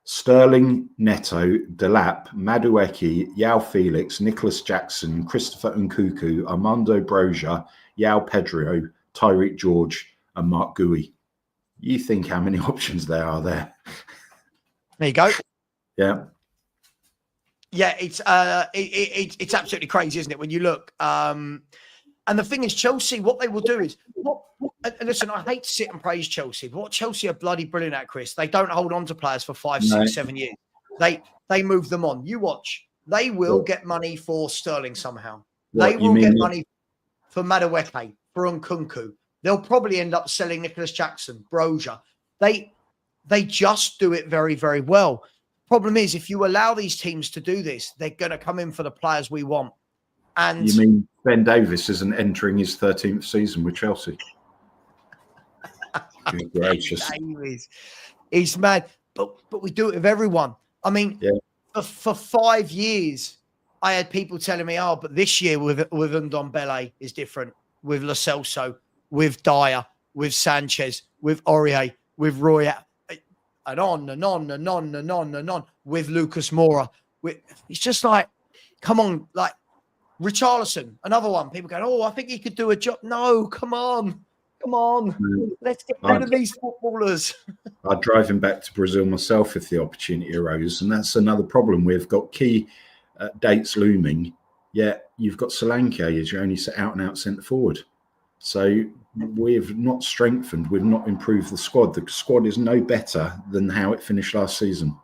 Sterling, Neto, Delap, Madueke, Yao Felix, Nicholas Jackson, Christopher Nkunku, Armando Broja, Yao Pedro, Tyreek George, and Mark Gui. You think how many options there are there? There you go. Yeah. Yeah, it's absolutely crazy, isn't it? When you look, and the thing is, Chelsea, what they will do is, listen, I hate to sit and praise Chelsea, but what Chelsea are bloody brilliant at, Chris, they don't hold on to players for 5, 6, 7 years. They move them on. You watch, they will get money for Sterling somehow. They will get money for Madueke, for Nkunku. They'll probably end up selling Nicholas Jackson, Broja. They just do it very, very well. Problem is, if you allow these teams to do this, they're going to come in for the players we want. And you mean Ben Davies isn't entering his 13th season with Chelsea? Good gracious. He's mad. But we do it with everyone. I mean, for 5 years, I had people telling me, oh, but this year with Ndombele is different, with Lo Celso, with Dyer, with Sanchez, with Aurier, with Roy, and on and on and on and on and on, with Lucas Moura. It's just like, come on, like Richarlison, another one. People go, oh, I think he could do a job. No, come on. Let's get rid of these footballers. I'd drive him back to Brazil myself if the opportunity arose. And that's another problem. We've got key dates looming, yet you've got Solanke as your only out-and-out centre forward. So we've not strengthened, we've not improved the squad. The squad is no better than how it finished last season.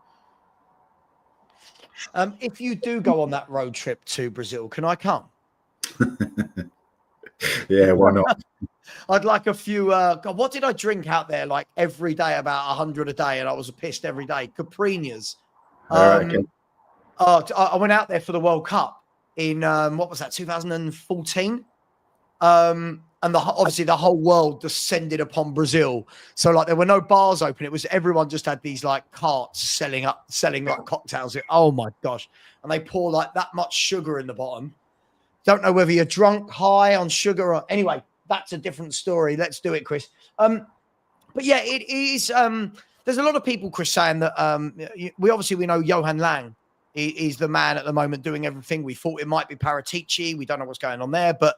If you do go on that road trip to Brazil, can I come? Yeah, why not? I'd like a few. God, what did I drink out there? Like every day, about 100 a day, and I was pissed every day. Caprinas. Okay. I went out there for the World Cup in what was that, 2014? And obviously the whole world descended upon Brazil. So like there were no bars open. It was everyone just had these like carts selling like cocktails. Oh my gosh. And they pour like that much sugar in the bottom. Don't know whether you're drunk, high on sugar or anyway, that's a different story. Let's do it, Chris. But yeah, it is. There's a lot of people, Chris, saying that we know Johan Lang is the man at the moment doing everything. We thought it might be Paratici. We don't know what's going on there, but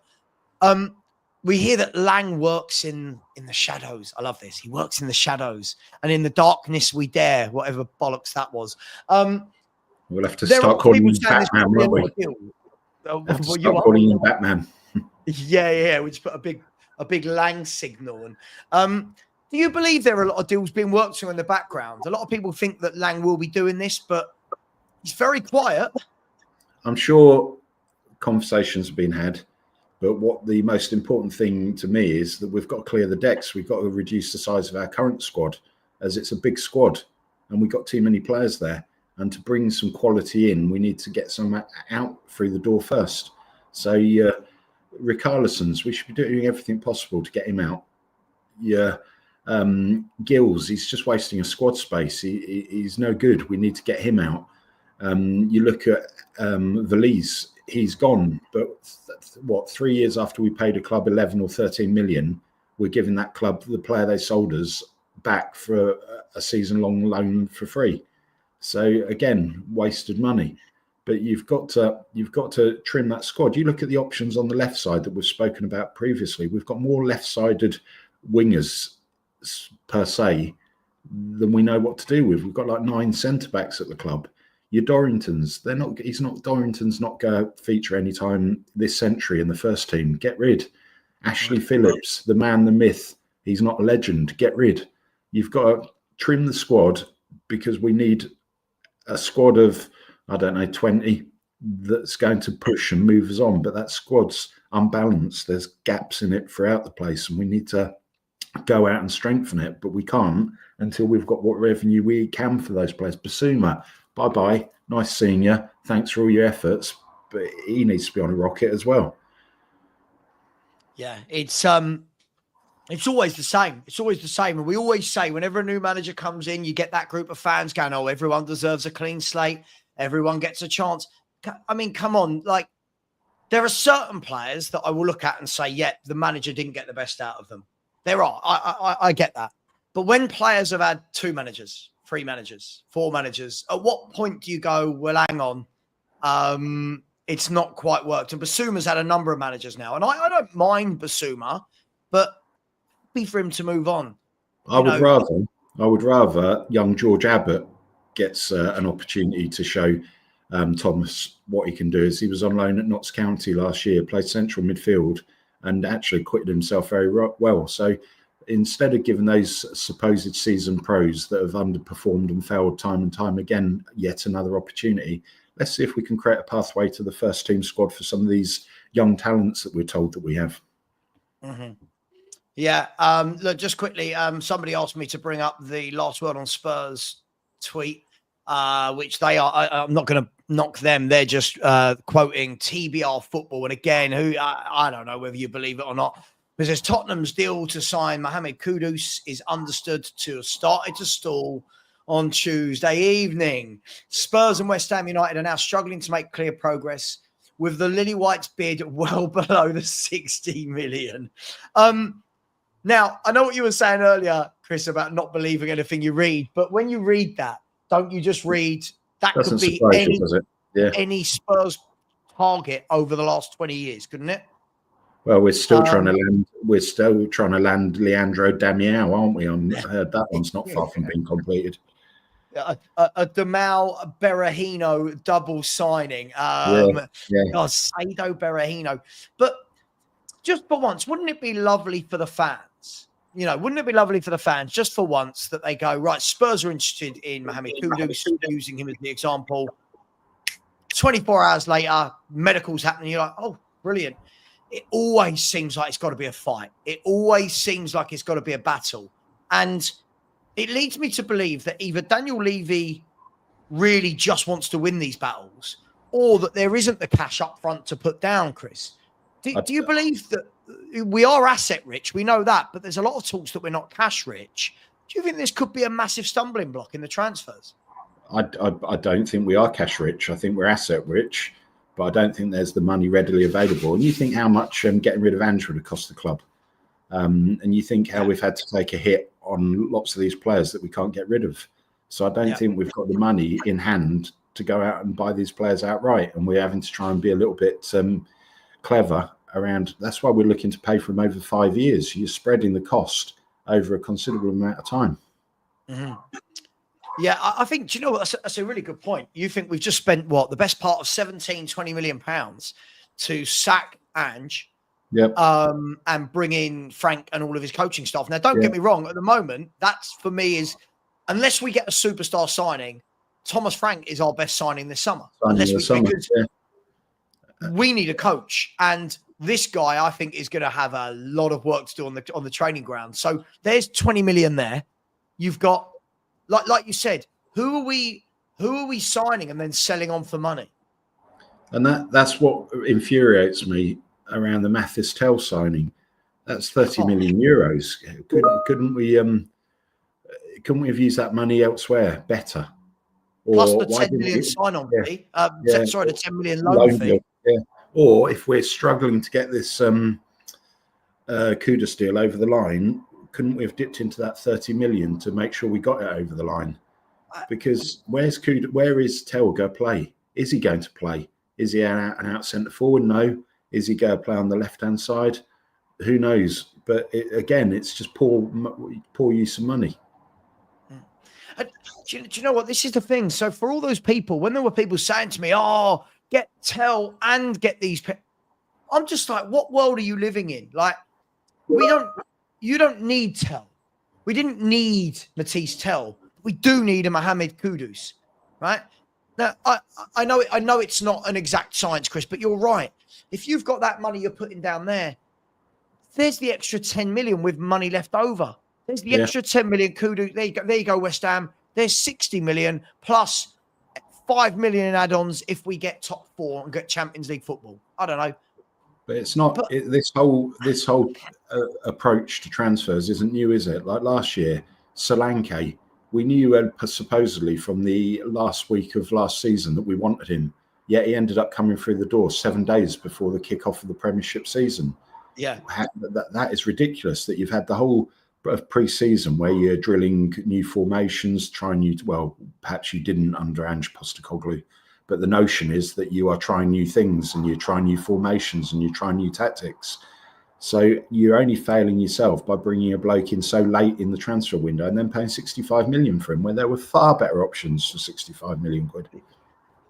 we hear that Lang works in the shadows. I love this. He works in the shadows, and in the darkness we dare, whatever bollocks that was. We'll have to start calling him Batman, won't we? Start calling him Batman. Yeah. We just put a big Lang signal. And do you believe there are a lot of deals being worked on in the background? A lot of people think that Lang will be doing this, but he's very quiet. I'm sure conversations have been had. But what the most important thing to me is that we've got to clear the decks. We've got to reduce the size of our current squad, as it's a big squad and we've got too many players there. And to bring some quality in, we need to get some out through the door first. So Richarlison's, we should be doing everything possible to get him out. Gills, he's just wasting a squad space. He's no good. We need to get him out. You look at Valise, he's gone. But 3 years after we paid a club 11 or 13 million, we're giving that club the player they sold us back for a season-long loan for free. So again, wasted money. But you've got to trim that squad. You look at the options on the left side that we've spoken about previously. We've got more left-sided wingers per se than we know what to do with. We've got like 9 centre backs at the club. Your Dorringtons, Dorrington's not going to feature any time this century in the first team. Get rid. Ashley Phillips, the man, the myth. He's not a legend. Get rid. You've got to trim the squad because we need a squad of, 20 that's going to push and move us on. But that squad's unbalanced. There's gaps in it throughout the place, and we need to go out and strengthen it. But we can't until we've got what revenue we can for those players. Basuma, bye-bye. Nice seeing you. Thanks for all your efforts. But he needs to be on a rocket as well. Yeah, it's always the same. It's always the same. And we always say whenever a new manager comes in, you get that group of fans going, oh, everyone deserves a clean slate. Everyone gets a chance. I mean, come on. Like, there are certain players that I will look at and say, yeah, the manager didn't get the best out of them. There are. I get that. But when players have had 2 managers, 3 managers, 4 managers, at what point do you go, well, hang on, it's not quite worked? And Basuma's had a number of managers now. And I don't mind Basuma, but be for him to move on. I would rather young George Abbott gets an opportunity to show Thomas what he can do. As he was on loan at Notts County last year, played central midfield and actually acquitted himself very well. So instead of giving those supposed seasoned pros that have underperformed and failed time and time again yet another opportunity, let's see if we can create a pathway to the first team squad for some of these young talents that we're told that we have. Mm-hmm. Yeah. Look, just quickly, somebody asked me to bring up the last word on Spurs tweet, which they are. I'm not going to knock them. They're just quoting TBR Football. And again, who I don't know whether you believe it or not, because there's Tottenham's deal to sign Mohamed Kudus is understood to have started to stall on Tuesday evening. Spurs and West Ham United are now struggling to make clear progress, with the Lily Whites bid well below the 60 million. Now, I know what you were saying earlier, Chris, about not believing anything you read, but when you read that, don't you just read that Doesn't could be surprise you, does it? Yeah. any Spurs target over the last 20 years, couldn't it? Well, we're still trying to land. We're still trying to land Leandro Damião, aren't we? I heard that one's not far from being completed. A Damao Berahino double signing. Yeah. God, Saido Berahino. But just for once, wouldn't it be lovely for the fans? You know, wouldn't it be lovely for the fans just for once that they go, right, Spurs are interested in Mohamed Kudus, using him as the example. 24 hours later, medical's happening. You're like, oh, brilliant. It always seems like it's got to be a fight. It always seems like it's got to be a battle. And it leads me to believe that either Daniel Levy really just wants to win these battles, or that there isn't the cash up front to put down, Chris. Do you believe that we are asset rich? We know that, but there's a lot of talks that we're not cash rich. Do you think this could be a massive stumbling block in the transfers? I don't think we are cash rich. I think we're asset rich, but I don't think there's the money readily available. And you think how much getting rid of Andrew would cost the club. And you think how we've had to take a hit on lots of these players that we can't get rid of. So I don't think we've got the money in hand to go out and buy these players outright. And we're having to try and be a little bit clever around. That's why we're looking to pay for them over 5 years. You're spreading the cost over a considerable amount of time. Mm-hmm. Yeah, I think, do you know what? That's a really good point. You think we've just spent, what, the best part of 20 million pounds to sack Ange, and bring in Frank and all of his coaching staff. Now, don't get me wrong. At the moment, that's, for me, is, unless we get a superstar signing, Thomas Frank is our best signing this summer. Because we need a coach. And this guy, I think, is going to have a lot of work to do on the training ground. So there's 20 million there. You've got, like you said, who are we signing and then selling on for money? And that's what infuriates me around the Mathis Tell signing. That's 30 million euros. Couldn't we have used that money elsewhere better? Or plus the 10 million sign-on fee. Sorry, the 10 million loan fee. Yeah. Or if we're struggling to get this Kudus deal over the line, couldn't we have dipped into that 30 million to make sure we got it over the line? Because where is Tell going to play? Is he going to play? Is he an out centre forward? No. Is he going to play on the left-hand side? Who knows? But it's just poor use of money. Do you know what? This is the thing. So for all those people, when there were people saying to me, oh, get Tell and get these, I'm just like, what world are you living in? Like, you don't need Tell. We didn't need Matisse Tell. We do need a Mohamed Kudus, right? Now, I know it's not an exact science, Chris, but you're right. If you've got that money you're putting down there's the extra 10 million with money left over. There's the extra 10 million kudu. There you go, West Ham. There's 60 million plus 5 million in add-ons if we get top 4 and get Champions League football. I don't know. But it's not this whole approach to transfers isn't new, is it? Like last year, Solanke, we knew supposedly from the last week of last season that we wanted him. Yet he ended up coming through the door 7 days before the kickoff of the Premiership season. Yeah, that is ridiculous. That you've had the whole of pre-season where you're drilling new formations, perhaps you didn't under Angepostecoglou, but the notion is that you are trying new things and you're trying new formations and you're trying new tactics. So you're only failing yourself by bringing a bloke in so late in the transfer window and then paying 65 million for him when there were far better options for 65 million quid.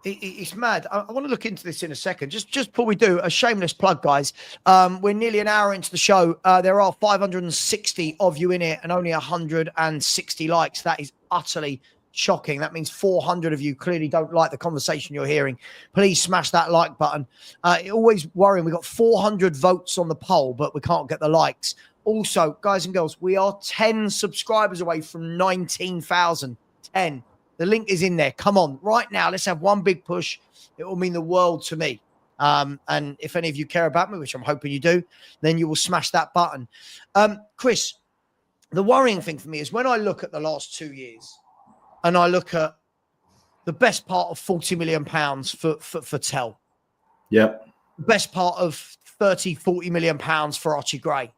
It's mad. I want to look into this in a second. Just before we do, a shameless plug, guys. We're nearly an hour into the show. There are 560 of you in it and only 160 likes. That is utterly shocking. That means 400 of you clearly don't like the conversation you're hearing. Please smash that like button. It's always worrying. We've got 400 votes on the poll, but we can't get the likes. Also, guys and girls, we are 10 subscribers away from 19,000. 10. The link is in there. Come on, right now. Let's have one big push. It will mean the world to me. And if any of you care about me, which I'm hoping you do, then you will smash that button. Chris, the worrying thing for me is when I look at the last 2 years and I look at the best part of £40 million for Tell. Yep. The best part of 30-40 million pounds for Archie Gray.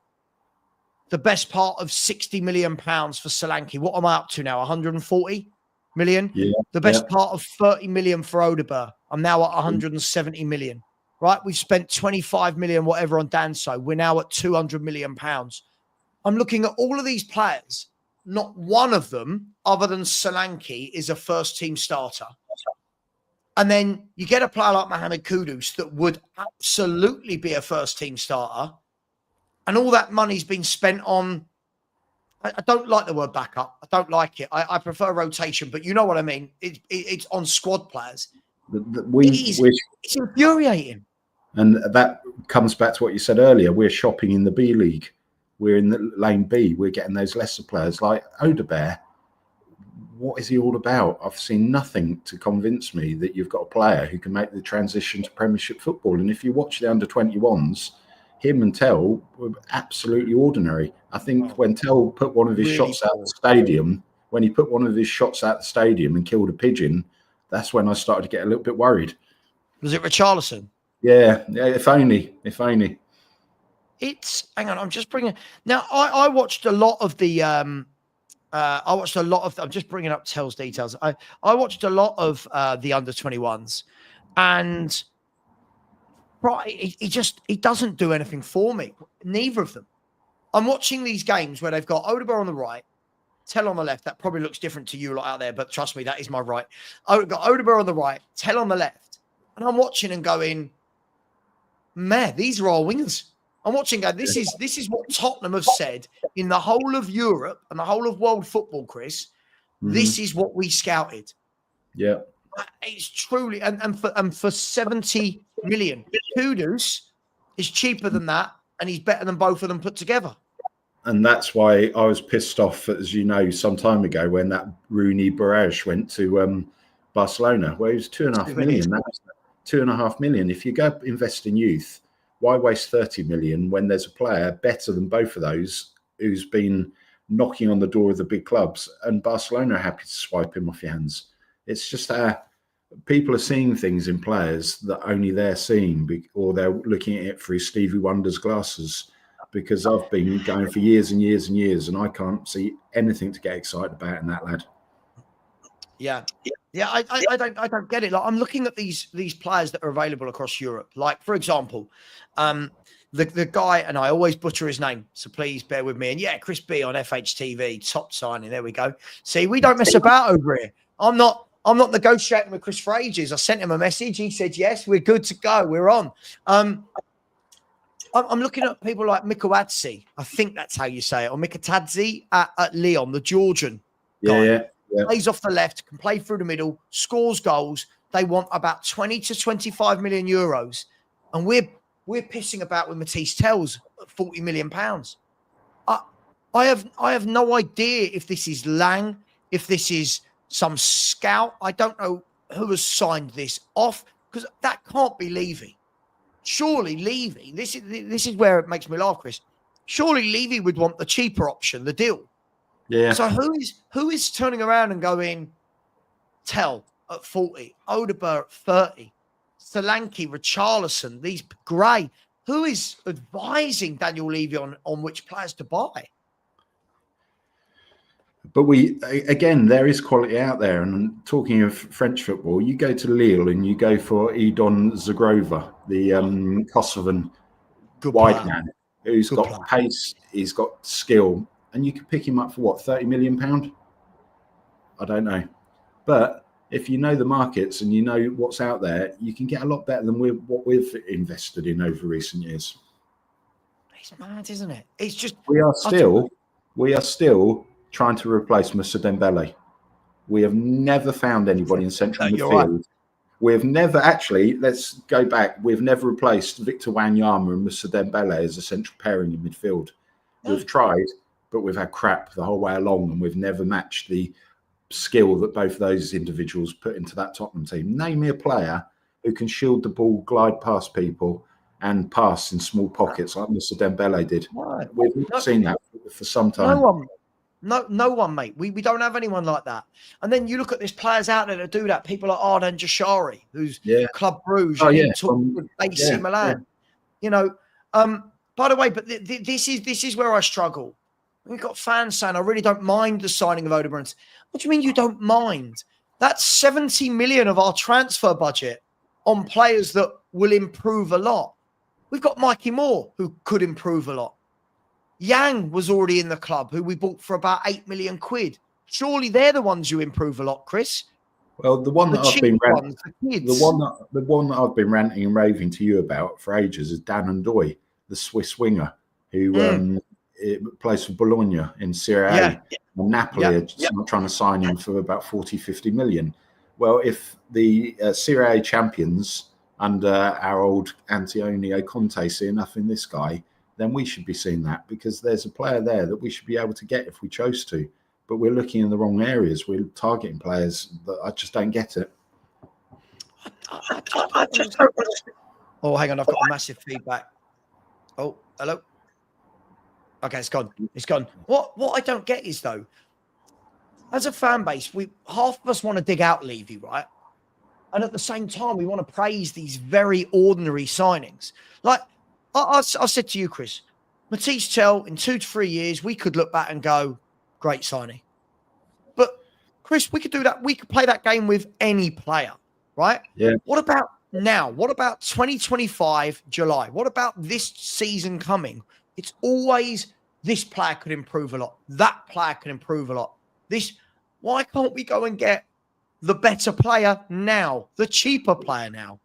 The best part of 60 million pounds for Solanke. What am I up to now? 140 million? Yeah. The best part of 30 million for Odegaard. I'm now at 170 million. Right? We've spent 25 million, whatever, on Danso. We're now at 200 million pounds. I'm looking at all of these players. Not one of them, other than Solanke, is a first-team starter. And then you get a player like Mohamed Kudus that would absolutely be a first-team starter. And all that money's been spent on, I don't like the word backup. I don't like it. I prefer rotation, but you know what I mean. It's on squad players. It's infuriating. And that comes back to what you said earlier. We're shopping in the B League. We're in the lane B. We're getting those lesser players like Odegaard. What is he all about? I've seen nothing to convince me that you've got a player who can make the transition to Premiership football. And if you watch the under-21s, him and Tell were absolutely ordinary. I think when Tell put one of his shots out the stadium, and killed a pigeon, that's when I started to get a little bit worried. Was it Richarlison? Yeah, if only. Hang on, I'm just bringing. Now, I watched a lot of the. I'm just bringing up Tell's details. I watched a lot of the under-21s, and he doesn't do anything for me. Neither of them. I'm watching these games where they've got Odegaard on the right, Tell on the left. That probably looks different to you lot out there, but trust me, that is my right. I've got Odegaard on the right, Tell on the left, and I'm watching and going, man, these are our wingers. I'm watching going, this is what Tottenham have said in the whole of Europe and the whole of world football, Chris. Mm-hmm. This is what we scouted. Yeah. It's truly, and for 70 million, Kudus is cheaper than that, and he's better than both of them put together. And that's why I was pissed off, as you know, some time ago when that Rooney Barrage went to Barcelona, where he was 2.5 million. That was 2.5 million. If you go invest in youth, why waste 30 million when there's a player better than both of those who's been knocking on the door of the big clubs, and Barcelona are happy to swipe him off your hands? It's just that people are seeing things in players that only they're seeing, or they're looking at it through Stevie Wonder's glasses, because I've been going for years and years and years, and I can't see anything to get excited about in that lad. Yeah. I don't get it. Like, I'm looking at these players that are available across Europe. Like, for example, the guy, and I always butcher his name, so please bear with me. And yeah, Chris B on FHTV, top signing. There we go. See, we don't mess about over here. I'm not negotiating with Chris for ages. I sent him a message. He said, yes, we're good to go. We're on. I'm looking at people like Mikatadze. I think that's how you say it. Or Mikatadze at Lyon, the Georgian guy. Yeah. Plays off the left, can play through the middle, scores goals, they want about 20 to 25 million euros. And we're pissing about with Matisse Tells at 40 million pounds. I have no idea if this is Lang, if this is some scout. I don't know who has signed this off, because that can't be Levy. Surely Levy, this is where it makes me laugh, Chris. Surely Levy would want the cheaper option, the deal. Yeah. So who is turning around and going, Tell at 40, Odegaard at 30, Solanke, Richarlison, these Gray? Who is advising Daniel Levy on which players to buy? But there is quality out there. And talking of French football, you go to Lille and you go for Edon Zagrova, the Kosovan wide man, who's got pace, he's got skill, and you could pick him up for what, £30 million? I don't know. But if you know the markets and you know what's out there, you can get a lot better than what we've invested in over recent years. It's mad, isn't it? It's just we are still trying to replace Moussa Dembele. We have never found anybody in central midfield. Right. We've never actually, let's go back, we've never replaced Victor Wanyama and Moussa Dembele as a central pairing in midfield. No. We've tried, but we've had crap the whole way along, and we've never matched the skill that both of those individuals put into that Tottenham team. Name me a player who can shield the ball, glide past people, and pass in small pockets like Moussa Dembele did. Right. We've not seen that for some time. No one, mate. We don't have anyone like that. And then you look at these players out there that do that. People like Arden Jashari, who's Club Brugge, AC Milan. You know, by the way, but this is where I struggle. We've got fans saying, I really don't mind the signing of Odegaard. What do you mean you don't mind? That's 70 million of our transfer budget on players that will improve a lot. We've got Mikey Moore, who could improve a lot. Yang was already in the club, who we bought for about 8 million quid. Surely they're the ones you improve a lot, Chris. Well, the one that I've been the one that I've been ranting and raving to you about for ages is Dan Ndoye, the Swiss winger who plays for Bologna in Serie A. Yeah. And Napoli are trying to sign him for about 40, 50 million. Well, if the Serie A champions under our old Antonio Conte see enough in this guy, then we should be seeing that, because there's a player there that we should be able to get if we chose to. But we're looking in the wrong areas. We're targeting players that I just don't get it. Oh, hang on. I've got a massive feedback. Oh, hello. Okay, it's gone. It's gone. What I don't get is, though, as a fan base, half of us want to dig out Levy, right? And at the same time, we want to praise these very ordinary signings. Like, I said to you, Chris, Matisse Tell, in 2 to 3 years, we could look back and go, great signing. But, Chris, we could do that. We could play that game with any player, right? Yeah. What about now? What about 2025 July? What about this season coming? It's always this player could improve a lot. That player can improve a lot. Why can't we go and get the better player now, the cheaper player now?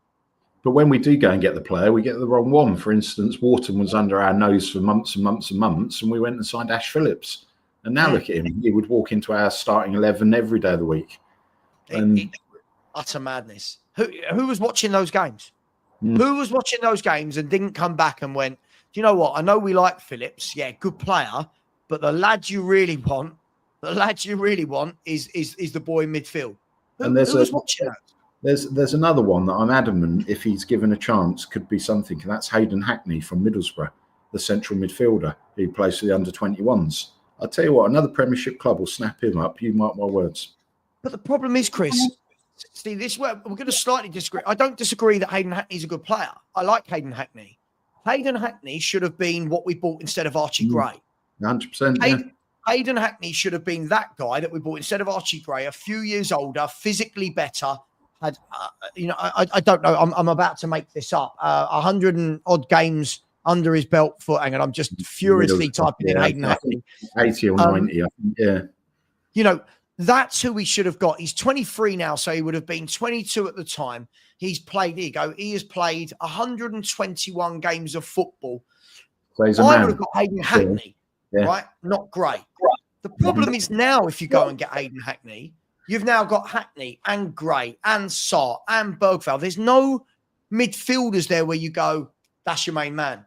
But when we do go and get the player, we get the wrong one. For instance, Wharton was under our nose for months and months and months, and we went and signed Ash Phillips. And now look at him. He would walk into our starting 11 every day of the week. Utter madness. Who was watching those games? Who was watching those games and didn't come back and went, do you know what? I know we like Phillips. Yeah, good player. But the lad you really want is the boy in midfield. Who was watching that? There's another one that I'm adamant, if he's given a chance, could be something. And that's Hayden Hackney from Middlesbrough, the central midfielder who plays for the under-21s. I'll tell you what, another Premiership club will snap him up. You mark my words. But the problem is, Chris, Steve, this is where we're going to slightly disagree. I don't disagree that Hayden Hackney's a good player. I like Hayden Hackney. Hayden Hackney should have been what we bought instead of Archie Gray. 100%. Hayden Hackney should have been that guy that we bought instead of Archie Gray, a few years older, physically better. I don't know. I'm about to make this up. 100 and odd games under his belt for. Hang on, I'm just furiously typing in Hayden Hackney. 80 or 90, I think. Yeah. You know, that's who we should have got. He's 23 now, so he would have been 22 at the time. He's played. Here you go. He has played 121 games of football. So he's I would have got Hayden Hackney, right? Not great. The problem is now, if you go and get Hayden Hackney, You've now got Hackney and Gray and Sarr and Bergvall. There's no midfielders there where you go, that's your main man.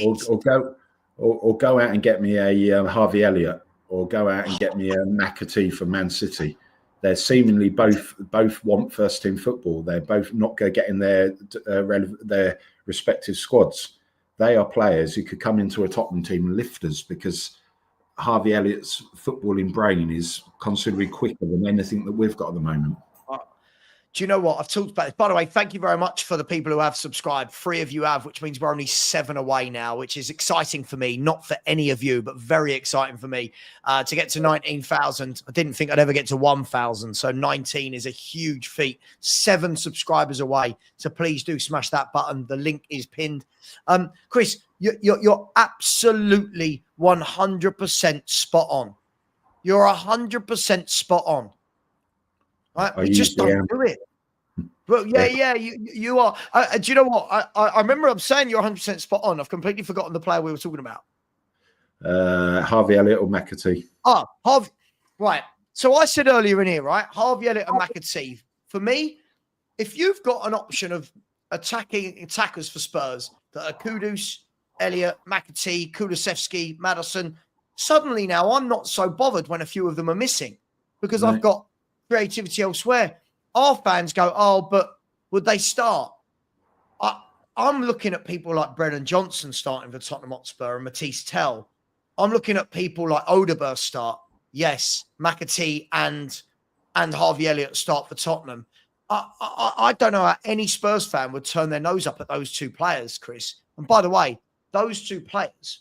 Or go out and get me a Harvey Elliott, or go out and get me a McAtee from Man City. They're seemingly both want first team football. They're both not going to get in their respective squads. They are players who could come into a Tottenham team and lift us, because Harvey Elliott's footballing brain is considerably quicker than anything that we've got at the moment. Do you know what? I've talked about this. By the way, thank you very much for the people who have subscribed. 3 of you have, which means we're only 7 away now, which is exciting for me. Not for any of you, but very exciting for me to get to 19,000. I didn't think I'd ever get to 1,000. So 19 is a huge feat. 7 subscribers away. So please do smash that button. The link is pinned. Chris, you're absolutely 100% spot on. You're 100% spot on. Right? We just don't do it. But yeah, you are. Do you know what? I remember I'm saying you're 100% spot on. I've completely forgotten the player we were talking about. Harvey Elliott or McAtee. Harvey. Right. So I said earlier in here, right? Harvey Elliott and McAtee. For me, if you've got an option of attackers for Spurs that are Kudus, Elliott, McAtee, Kulusevski, Maddison, suddenly now I'm not so bothered when a few of them are missing, because I've got creativity elsewhere. Our fans go, oh, but would they start? I'm looking at people like Brennan Johnson starting for Tottenham Hotspur and Matisse Tell. I'm looking at people like Odegaard start. Yes, McAtee and Harvey Elliott start for Tottenham. I don't know how any Spurs fan would turn their nose up at those 2 players, Chris. And by the way, those 2 players,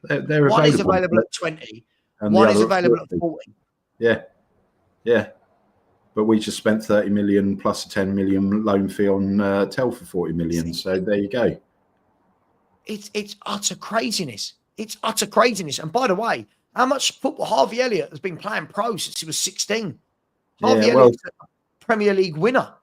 they're one is available at 20, and one is available at 40. Yeah. But we just spent 30 million plus a 10 million loan fee on Tell for 40 million. So there you go. It's utter craziness. It's utter craziness. And by the way, how much football Harvey Elliott has been playing pro since he was 16? Harvey Elliott's a Premier League winner.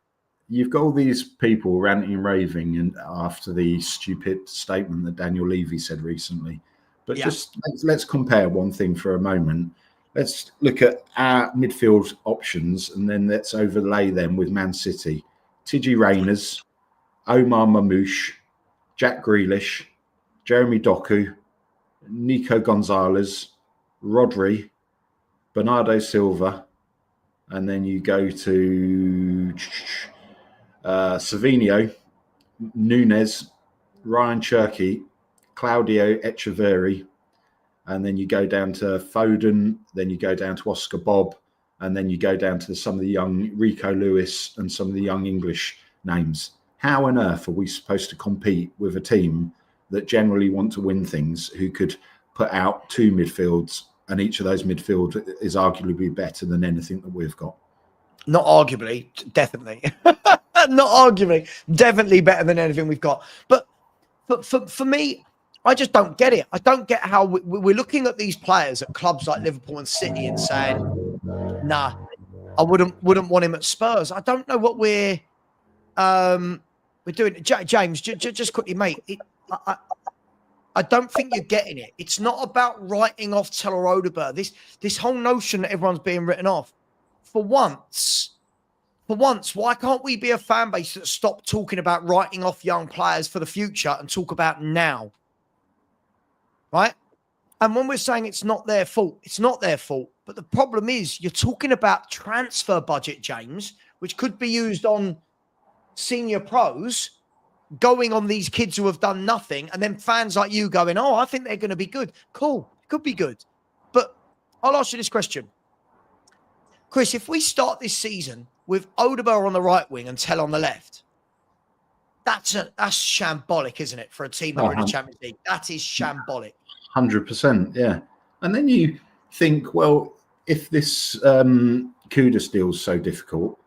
You've got all these people ranting and raving and after the stupid statement that Daniel Levy said recently. But just let's compare one thing for a moment. Let's look at our midfield options, and then let's overlay them with Man City. Tiji Rayners, Omar Mamouche, Jack Grealish, Jeremy Doku, Nico Gonzalez, Rodri, Bernardo Silva, and then you go to Savinho, Nunes, Ryan Cherky, Claudio Echeverri, and then you go down to Foden, then you go down to Oscar Bob, and then you go down to some of the young Rico Lewis and some of the young English names. How on earth are we supposed to compete with a team that generally want to win things, who could put out 2 midfields, and each of those midfield is arguably better than anything that we've got? Not arguably, definitely. Not arguably, definitely better than anything we've got. But for me, I just don't get it. I don't get how we're looking at these players at clubs like Liverpool and City and saying, nah, I wouldn't want him at Spurs. I don't know what we're doing. James, just quickly, mate. I don't think you're getting it. It's not about writing off Tell Odegaard. This whole notion that everyone's being written off. For once, why can't we be a fan base that stop talking about writing off young players for the future and talk about now? Right? And when we're saying it's not their fault, it's not their fault. But the problem is you're talking about transfer budget, James, which could be used on senior pros, going on these kids who have done nothing, and then fans like you going, oh, I think they're going to be good. Cool. Could be good. But I'll ask you this question. Chris, if we start this season with Odegaard on the right wing and Tell on the left, that's shambolic, isn't it, for a team that are in the Champions League? That is shambolic. 100%, yeah. And then you think, well, if this Kudus deal is so difficult,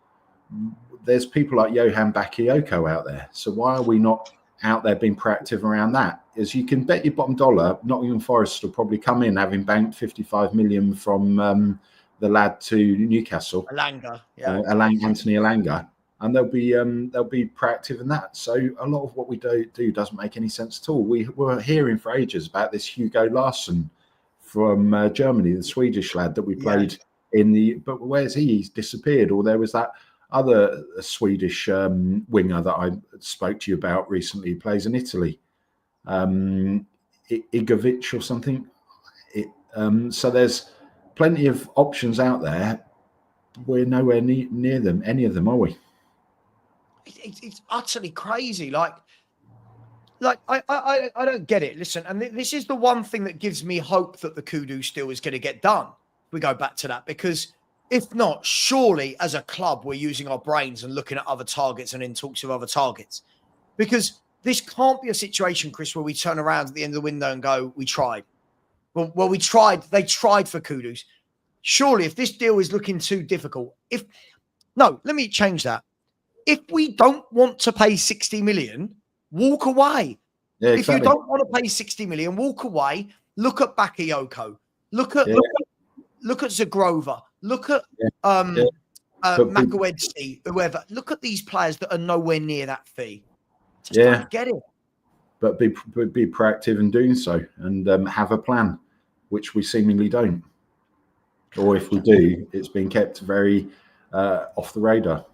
there's people like Johan Bakayoko out there. So why are we not out there being proactive around that? As you can bet your bottom dollar, Nottingham Forest will probably come in having banked 55 million from the lad to Newcastle, Anthony Elanga, and they'll be proactive in that. So a lot of what we do doesn't make any sense at all. We were hearing for ages about this Hugo Larsson from Germany, the Swedish lad that we played But where's he? He's disappeared. Or there was that other Swedish winger that I spoke to you about recently. He plays in Italy, Igovic or something. So there's plenty of options out there. We're nowhere near them, any of them, are we? It's utterly crazy. Like I don't get it. Listen, and this is the one thing that gives me hope that the Kudu still is going to get done. We go back to that, because if not, surely as a club, we're using our brains and looking at other targets and in talks of other targets, because this can't be a situation, Chris, where we turn around at the end of the window and go, we tried. Well, we tried. They tried for Kudus. Surely if this deal is looking too difficult, let me change that. If we don't want to pay 60 million, walk away. Yeah, exactly. If you don't want to pay 60 million, walk away. Look at Bakayoko. Look at Zagrova. Look at Makawedzi, whoever. Look at these players that are nowhere near that fee. Just don't get it. But be proactive in doing so, and have a plan, which we seemingly don't. Or if we do, it's been kept very off the radar.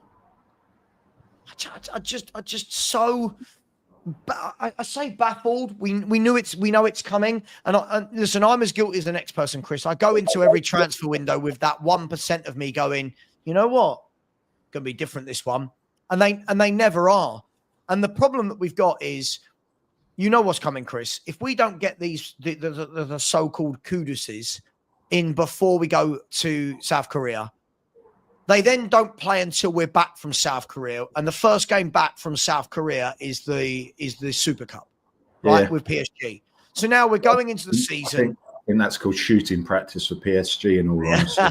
I say baffled. We know it's coming. And listen, I'm as guilty as the next person, Chris. I go into every transfer window with that 1% of me going, you know what, going to be different this one, and they never are. And the problem that we've got is, you know what's coming, Chris. If we don't get the so-called Kuduses in before we go to South Korea, they then don't play until we're back from South Korea, and the first game back from South Korea is the Super Cup, right, with PSG. So now we're going into the season. I think that's called shooting practice for PSG, in all honesty.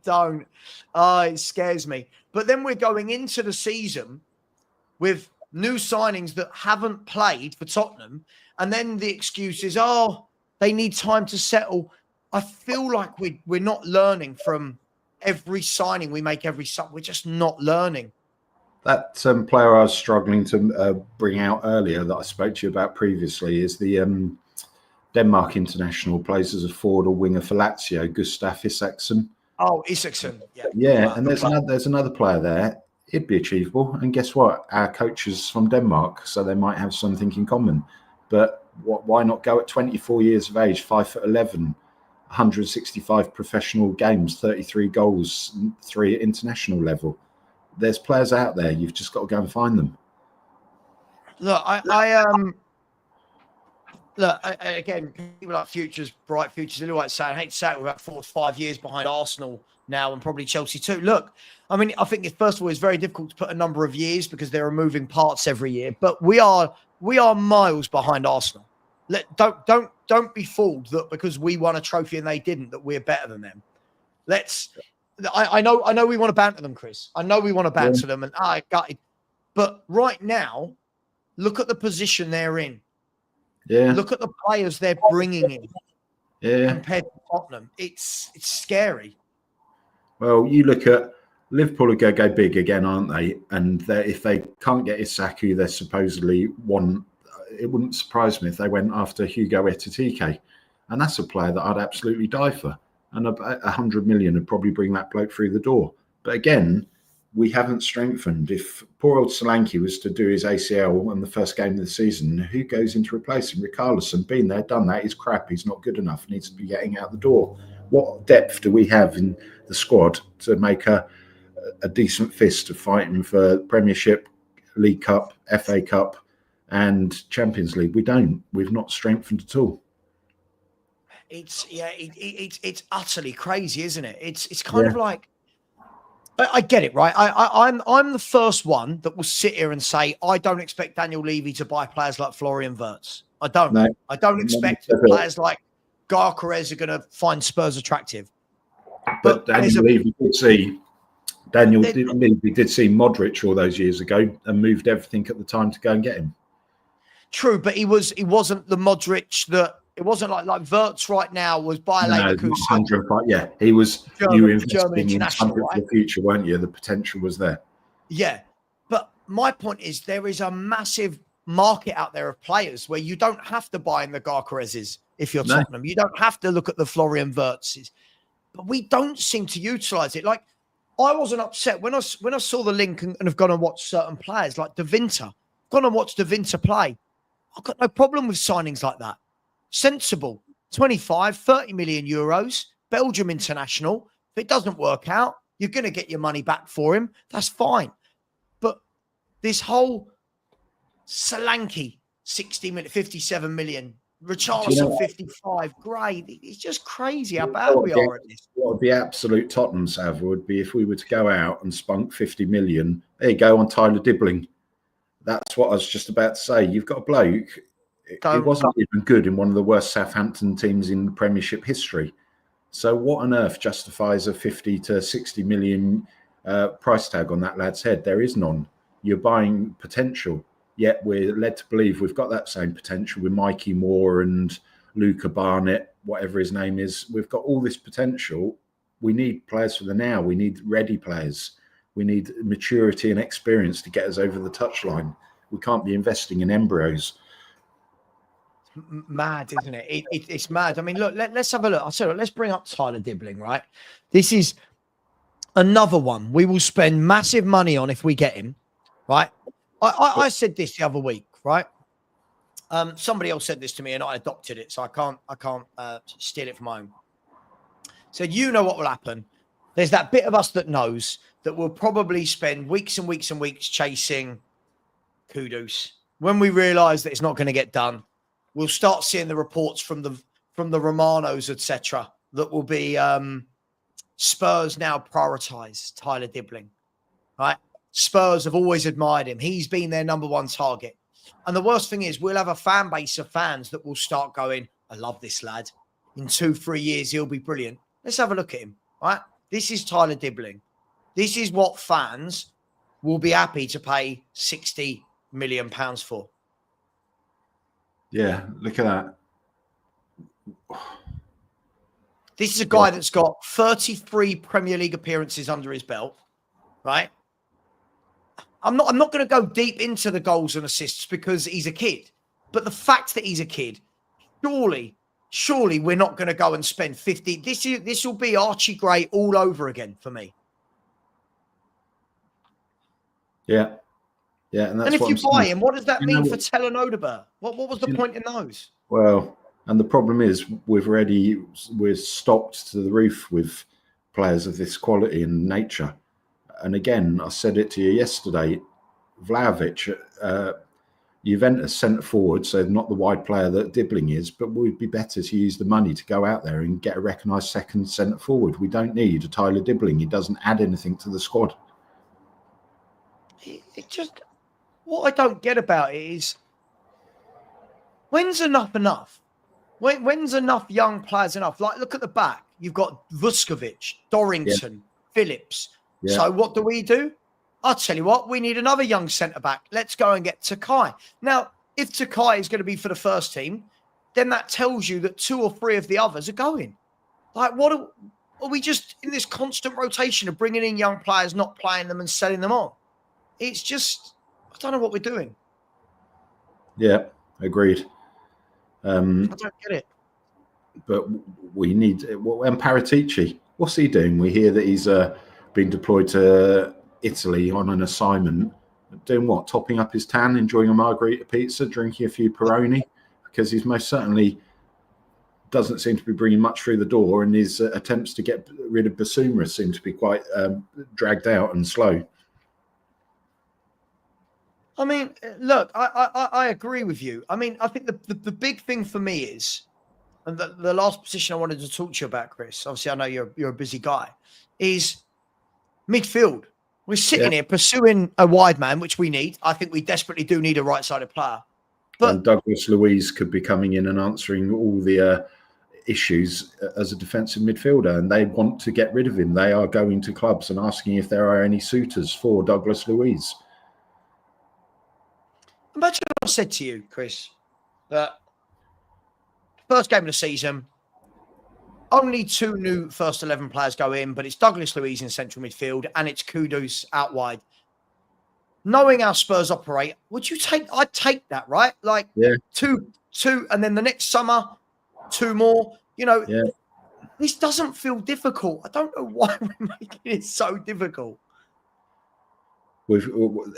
Don't. Oh, it scares me. But then we're going into the season with new signings that haven't played for Tottenham, and then the excuse is, they need time to settle. I feel like we're not learning from every signing we make. We're just not learning. That player I was struggling to bring out earlier that I spoke to you about previously is the Denmark international, plays as a forward or winger for Lazio, Gustav Isaksen. Oh, Isaksen. Yeah, and there's another player there. It'd be achievable. And guess what? Our coach is from Denmark, so they might have something in common. But why not go at 24 years of age, 5'11", 165 professional games, 33 goals, 3 at international level? There's players out there. You've just got to go and find them. Look, again, people like futures, bright futures. I hate to say it, we're about 4 or 5 years behind Arsenal now, and probably Chelsea too. Look, I mean, I think first of all, it's very difficult to put a number of years because there are moving parts every year. But we are miles behind Arsenal. Don't be fooled that because we won a trophy and they didn't, that we're better than them. I know we want to banter them, Chris. I know we want to banter them, and I got it. But right now, look at the position they're in. Yeah. Look at the players they're bringing in. Yeah. Compared to Tottenham, it's scary. Well, you look at Liverpool are going to go big again, aren't they? And if they can't get Isaku, they're supposedly one. It wouldn't surprise me if they went after Hugo Ekitike, and that's a player that I'd absolutely die for. And 100 million would probably bring that bloke through the door. But again, we haven't strengthened. If poor old Solanke was to do his ACL on the first game of the season, who goes in to replace him? Richarlison, been there, done that. He's crap. He's not good enough. Needs to be getting out the door. What depth do we have in the squad to make a decent fist of fighting for Premiership, League Cup, FA Cup, and Champions League? We don't. We've not strengthened at all. It's utterly crazy, isn't it? It's kind of like, I get it, right? I'm the first one that will sit here and say I don't expect Daniel Levy to buy players like Florian Wirtz. I don't. No, I don't expect players like Gyökeres are going to find Spurs attractive. But Daniel Levy did see Modric all those years ago and moved everything at the time to go and get him. True, but he wasn't the Modric that. It wasn't like Wirtz right now was by Leverkusen. Yeah, he was. German, you were investing in something right? for the future, weren't you? The potential was there. Yeah, but my point is there is a massive market out there of players where you don't have to buy in the Gyökereses if you're Tottenham. You don't have to look at the Florian Wirtzes. but we don't seem to utilise it. Like, I wasn't upset when I saw the link and have gone and watched certain players like De Winter. Gone and watched De Winter play. I've got no problem with signings like that. Sensible. 25, 30 million euros. Belgium international. If it doesn't work out, you're going to get your money back for him. That's fine. But this whole Solanke, 60 million, 57 million. Richarlison, 55. Great. It's just crazy how bad we are at this. What would be absolute Tottenham, Savva, would be if we were to go out and spunk 50 million. There you go, on Tyler Dibbling. That's what I was just about to say. You've got a bloke. It wasn't even good in one of the worst Southampton teams in Premiership history. So what on earth justifies a 50 to 60 million price tag on that lad's head? There is none. You're buying potential. Yet we're led to believe we've got that same potential with Mikey Moore and Luca Barnett, whatever his name is. We've got all this potential. We need players for the now. We need ready players. We need maturity and experience to get us over the touchline. We can't be investing in embryos. Mad, isn't it? It's mad. I mean, look, let's have a look. I said, let's bring up Tyler Dibbling, right? This is another one we will spend massive money on if we get him, right? I said this the other week, right? Somebody else said this to me and I adopted it, so I can't steal it from my own. Said, you know what will happen? There's that bit of us that knows that we'll probably spend weeks and weeks and weeks chasing Kudus. When we realise that it's not going to get done, we'll start seeing the reports from the Romanos, etc. That will be Spurs now prioritise Tyler Dibbling, right? Spurs have always admired him. He's been their number one target. And the worst thing is we'll have a fan base of fans that will start going, I love this lad. In 2-3 years, he'll be brilliant. Let's have a look at him, right? This is Tyler Dibbling. This is what fans will be happy to pay £60 million for. Yeah, look at that. This is a guy that's got 33 Premier League appearances under his belt, right? I'm not going to go deep into the goals and assists because he's a kid. But the fact that he's a kid, surely we're not going to go and spend 50. This will be Archie Gray all over again for me. Yeah. Yeah. And if you buy him, what does that mean for Tellen Odeberg? What was the point in those? Well, and the problem is we're stocked to the roof with players of this quality and nature. And again, I said it to you yesterday, Vlahovic, Juventus centre forward, so not the wide player that Dibbling is, but would be better to use the money to go out there and get a recognised second centre forward. We don't need a Tyler Dibbling. He doesn't add anything to the squad. It just, what I don't get about it is, when's enough enough? When's enough young players enough? Like, look at the back. You've got Vuskovic, Dorrington, Phillips. Yeah. So what do? I'll tell you what, we need another young centre-back. Let's go and get Takai. Now, if Takai is going to be for the first team, then that tells you that 2 or 3 of the others are going. Like, what are we just in this constant rotation of bringing in young players, not playing them and selling them on? It's just, I don't know what we're doing. Yeah, agreed. I don't get it. But we need, and Paratici, what's he doing? We hear that he's been deployed to Italy on an assignment. Doing what? Topping up his tan, enjoying a margherita pizza, drinking a few Peroni, because he's most certainly doesn't seem to be bringing much through the door, and his attempts to get rid of Basuma seem to be quite dragged out and slow. I mean, look, I agree with you. I mean, I think the big thing for me is, and the last position I wanted to talk to you about, Chris, obviously I know you're a busy guy, is midfield. We're sitting here pursuing a wide man, which we need. I think we desperately do need a right-sided player. But and Douglas Luiz could be coming in and answering all the issues as a defensive midfielder, and they want to get rid of him. They are going to clubs and asking if there are any suitors for Douglas Luiz. Imagine I said to you, Chris, that first game of the season, only 2 new first 11 players go in, but it's Douglas Luiz in central midfield and it's Kudus out wide. Knowing how Spurs operate, I'd take that, right? Like two, and then the next summer, 2 more. You know, This doesn't feel difficult. I don't know why we're making it so difficult.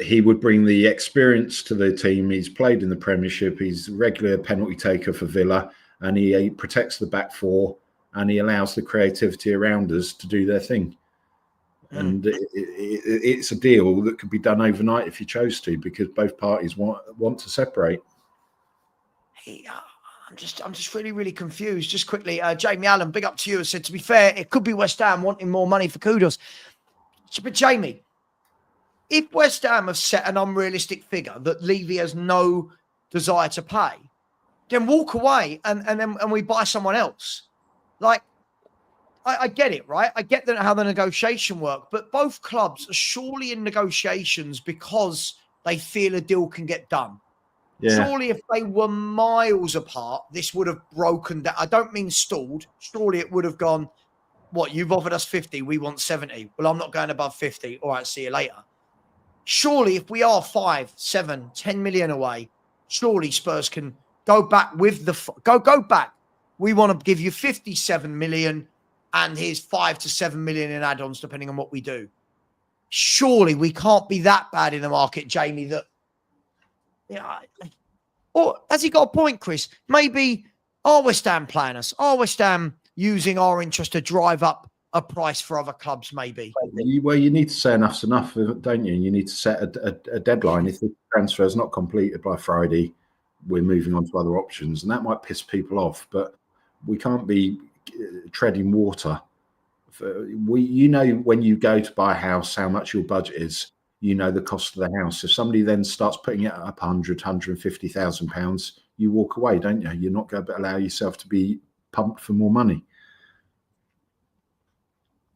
He would bring the experience to the team. He's played in the Premiership. He's a regular penalty taker for Villa, and he protects the back four, and he allows the creativity around us to do their thing. And it's a deal that could be done overnight if you chose to, because both parties want to separate. I'm just really, really confused. Just quickly, Jamie Allen, big up to you. I said, to be fair, it could be West Ham wanting more money for Kudos. But Jamie, if West Ham have set an unrealistic figure that Levy has no desire to pay, then walk away and we buy someone else. Like, I get it, right? I get how the negotiation works, but both clubs are surely in negotiations because they feel a deal can get done. Yeah. Surely if they were miles apart, this would have broken down. I don't mean stalled. Surely it would have gone, what, you've offered us 50, we want 70. Well, I'm not going above 50. All right, see you later. Surely if we are 5, 7, 10 million away, surely Spurs can go back with go back. We want to give you 57 million and here's 5 to 7 million in add-ons, depending on what we do. Surely we can't be that bad in the market, Jamie, that, or has he got a point, Chris? Maybe are West Ham playing us? Are West Ham using our interest to drive up a price for other clubs, maybe? Well, you need to say enough's enough, don't you? You need to set a deadline. If the transfer is not completed by Friday, we're moving on to other options, and that might piss people off, but we can't be treading water. When you go to buy a house, how much your budget is. You know the cost of the house. If somebody then starts putting it up 150,000 pounds, you walk away, don't you? You're not going to allow yourself to be pumped for more money.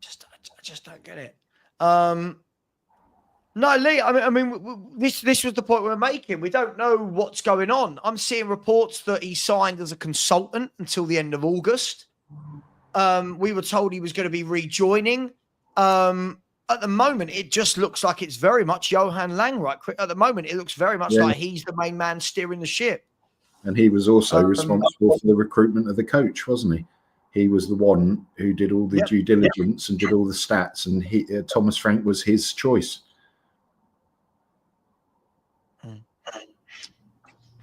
I just don't get it. No, Lee. I mean, this was the point we're making. We don't know what's going on. I'm seeing reports that he signed as a consultant until the end of August. We were told he was going to be rejoining. At the moment, it just looks like it's very much Johan Lang, right? At the moment, it looks very much like he's the main man steering the ship. And he was also responsible for the recruitment of the coach, wasn't he? He was the one who did all the due diligence and did all the stats, and Thomas Frank was his choice.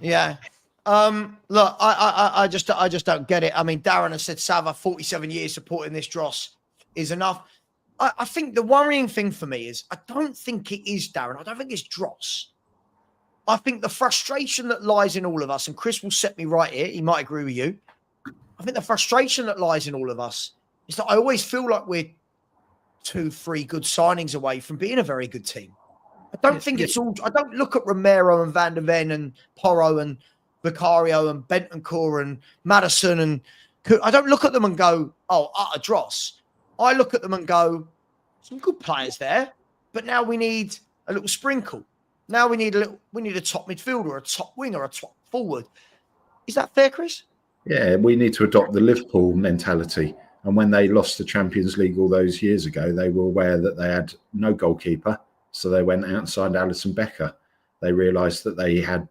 Yeah. Look, I just don't get it. I mean, Darren has said Savva, 47 years supporting this dross is enough. I think the worrying thing for me is I don't think it is Darren. I don't think it's dross. I think the frustration that lies in all of us, and Chris will set me right here, he might agree with you. I think the frustration that lies in all of us is that I always feel like we're 2-3 good signings away from being a very good team. I don't think it's all. I don't look at Romero and Van der Ven and Porro and Vicario and Bentancur and Madison and I don't look at them and go, oh, utter dross. I look at them and go, some good players there, but now we need a little sprinkle. Now we need a top midfielder, a top winger, a top forward. Is that fair, Chris? Yeah, we need to adopt the Liverpool mentality. And when they lost the Champions League all those years ago, they were aware that they had no goalkeeper. So they went out and signed Alisson Becker. They realised that they had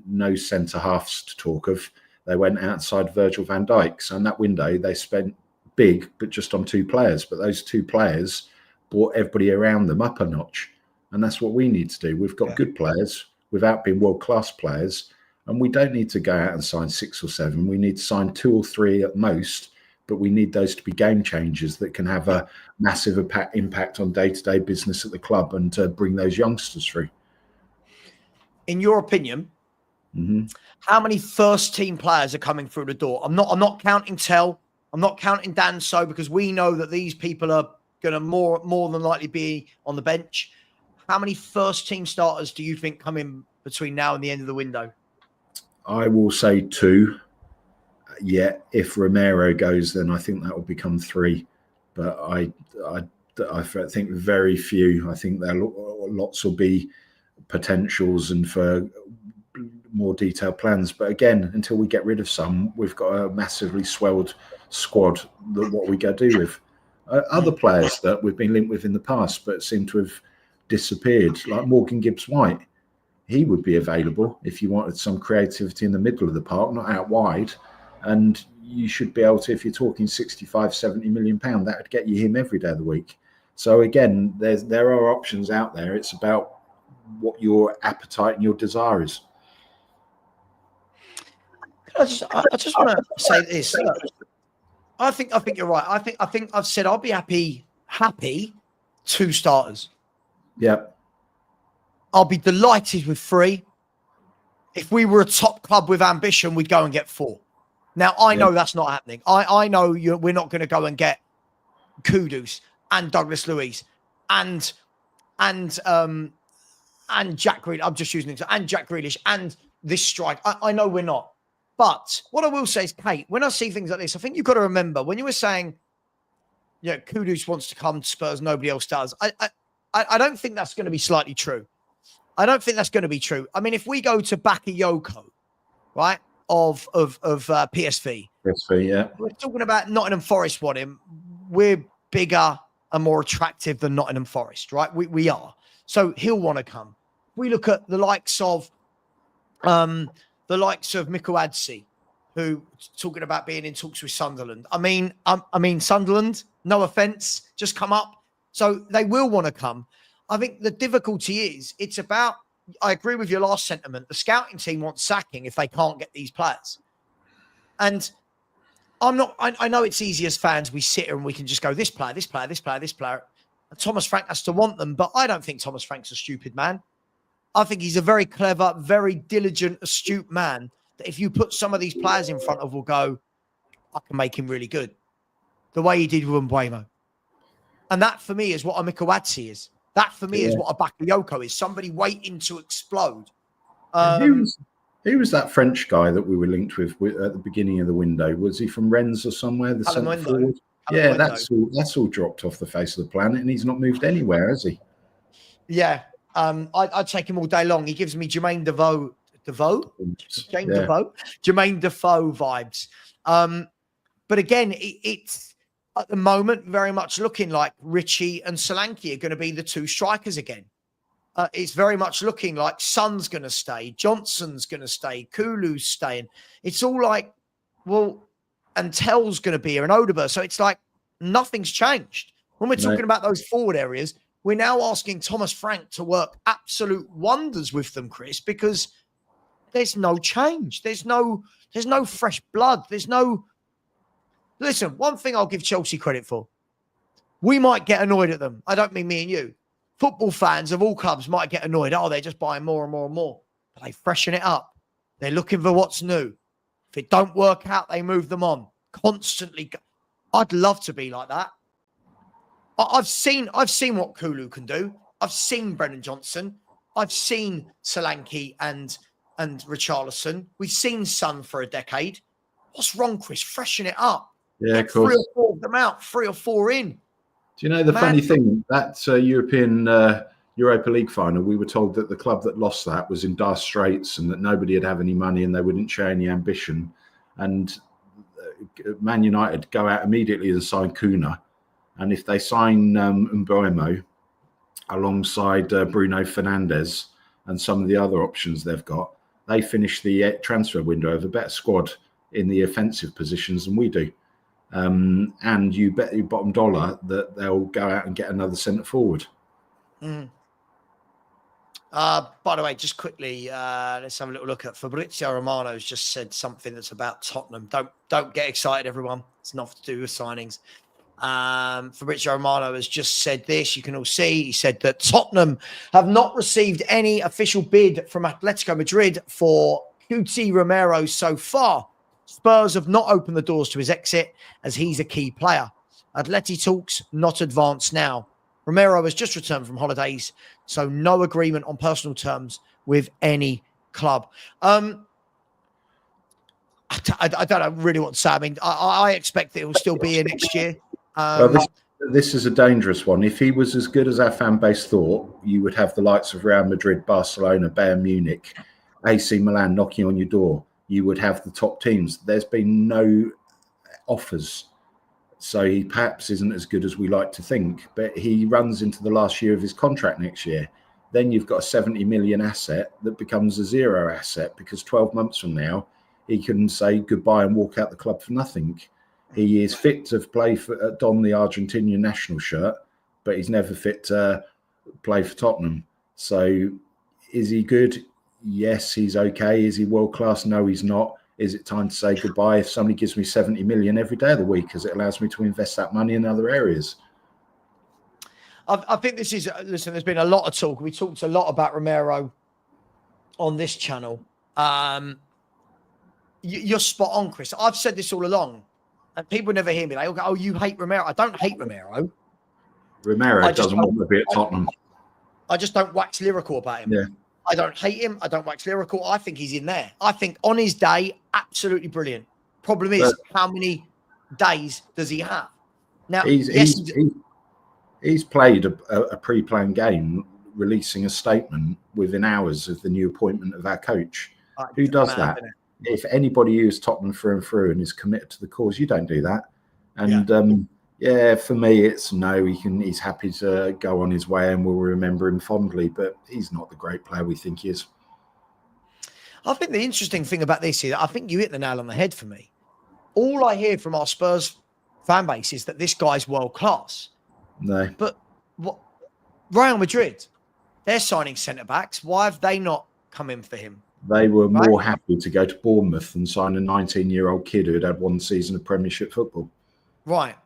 no centre halves to talk of. They went outside Virgil van Dijk. So in that window, they spent big, but just on 2 players. But those 2 players brought everybody around them up a notch. And that's what we need to do. We've got good players without being world-class players. And we don't need to go out and sign 6 or 7. We need to sign 2 or 3 at most. But we need those to be game changers that can have a massive impact on day-to-day business at the club and to bring those youngsters through. In your opinion, how many first-team players are coming through the door? I'm not counting Tell. I'm not counting Danso, because we know that these people are going to more than likely be on the bench. How many first-team starters do you think come in between now and the end of the window? I will say 2. Yeah, if Romero goes, then I think that will become 3. But I think very few. I think there lots will be potentials and for more detailed plans. But again, until we get rid of some, we've got a massively swelled squad that what we go do with. Other players that we've been linked with in the past but seem to have disappeared, like Morgan Gibbs-White. He would be available if you wanted some creativity in the middle of the park, not out wide. And you should be able to, if you're talking 65, 70 million pound, that would get you him every day of the week. So again, there are options out there. It's about what your appetite and your desire is. I just want to say this. Look, I think you're right. I think I've said I'll be happy 2 starters. Yeah. I'll be delighted with 3. If we were a top club with ambition, we'd go and get 4. Now I know that's not happening. I know we're not going to go and get Kudus and Douglas Luiz and Jack Grealish. I'm just using it. And Jack Grealish and this strike. I know we're not. But what I will say is, Kate, when I see things like this, I think you've got to remember when you were saying, Kudus wants to come to Spurs, nobody else does. I don't think that's going to be slightly true. I don't think that's going to be true. I mean, if we go to Bakayoko, right, of PSV. PSV, yeah. We're talking about Nottingham Forest want him. We're bigger and more attractive than Nottingham Forest, right? We are. So he'll want to come. We look at the likes of Mikuadzi, who talking about being in talks with Sunderland. I mean, Sunderland, no offense, just come up. So they will want to come. I think the difficulty is it's about, I agree with your last sentiment. The scouting team wants sacking if they can't get these players. And I know it's easy as fans. We sit here and we can just go, this player, this player, this player, this player. And Thomas Frank has to want them, but I don't think Thomas Frank's a stupid man. I think he's a very clever, very diligent, astute man that if you put some of these players in front of, will go, I can make him really good. The way he did with Mbeumo. And that for me is what a Mikuadzi is. That for me is what a Bakayoko is. Somebody waiting to explode. Who was that French guy that we were linked with at the beginning of the window? Was he from Rennes or somewhere? The centre forward? Yeah, that's all dropped off the face of the planet, and he's not moved anywhere, has he? Yeah. I'd take him all day long. He gives me Jermaine Defoe vibes. But again, it's at the moment very much looking like Richie and Solanke are going to be the 2 strikers again. It's very much looking like Son's going to stay, Johnson's going to stay, Kulu's staying. It's all like, well, and Tell's going to be here and Odeber. So it's like nothing's changed. When we're talking about those forward areas, we're now asking Thomas Frank to work absolute wonders with them, Chris, because there's no change. There's no fresh blood. Listen, one thing I'll give Chelsea credit for. We might get annoyed at them. I don't mean me and you. Football fans of all clubs might get annoyed. Oh, they're just buying more and more and more. But they freshen it up. They're looking for what's new. If it don't work out, they move them on. Constantly. I'd love to be like that. I've seen what Kulu can do. I've seen Brennan Johnson. I've seen Solanke and Richarlison. We've seen Son for a decade. What's wrong, Chris? Freshen it up. Yeah, of course. 3 or 4 of them out, 3 or 4 in. Do you know the funny thing? That European Europa League final, we were told that the club that lost that was in dire straits and that nobody would have any money and they wouldn't show any ambition. And Man United go out immediately and sign Kuna. And if they sign Mbeumo alongside Bruno Fernandes and some of the other options they've got, they finish the transfer window with a better squad in the offensive positions than we do. And you bet your bottom dollar that they'll go out and get another centre forward. By the way, just quickly, let's have a little look at Fabrizio Romano's just said something that's about Tottenham. Don't get excited, everyone. It's nothing to do with signings. Fabrizio Romano has just said this. You can all see. He said that Tottenham have not received any official bid from Atletico Madrid for Cuti Romero so far. Spurs have not opened the doors to his exit as he's a key player. Atleti talks not advanced now. Romero has just returned from holidays, so no agreement on personal terms with any club. I don't know really what to say. I mean, I expect that it will still be here next year. This is a dangerous one. If he was as good as our fan base thought, you would have the likes of Real Madrid, Barcelona, Bayern Munich, AC Milan knocking on your door. You would have the top teams. There's been no offers. So he perhaps isn't as good as we like to think, but he runs into the last year of his contract next year. Then you've got a 70 million asset that becomes a 0 asset because 12 months from now, he can say goodbye and walk out the club for nothing. He is fit to play for don the Argentinian national shirt, but he's never fit to play for Tottenham. So is he good? Yes, he's okay. Is he world class? No, he's not. Is it time to say goodbye if somebody gives me 70 million every day of the week, as it allows me to invest that money in other areas? I think this is, listen, there's been a lot of talk. We talked a lot about Romero on this channel. You're spot on, Chris. I've said this all along, and people never hear me. They all go, "Oh, you hate Romero." I don't hate Romero. Romero doesn't want to be at Tottenham. I just don't wax lyrical about him. Yeah. I don't hate him. I don't wax lyrical. I think he's in there. I think on his day, absolutely brilliant. Problem is, how many days does he have? Now, he's played a pre-planned game, releasing a statement within hours of the new appointment of our coach. Who does that? If anybody who is Tottenham through and through and is committed to the cause, you don't do that. And for me, it's no. He's happy to go on his way, and we'll remember him fondly. But he's not the great player we think he is. I think the interesting thing about this is, I think you hit the nail on the head for me. All I hear from our Spurs fan base is that this guy's world class. No, but what? Real Madrid, they're signing centre backs. Why have they not come in for him? They were more happy to go to Bournemouth and sign a 19-year-old kid who had had one season of Premiership football. Right.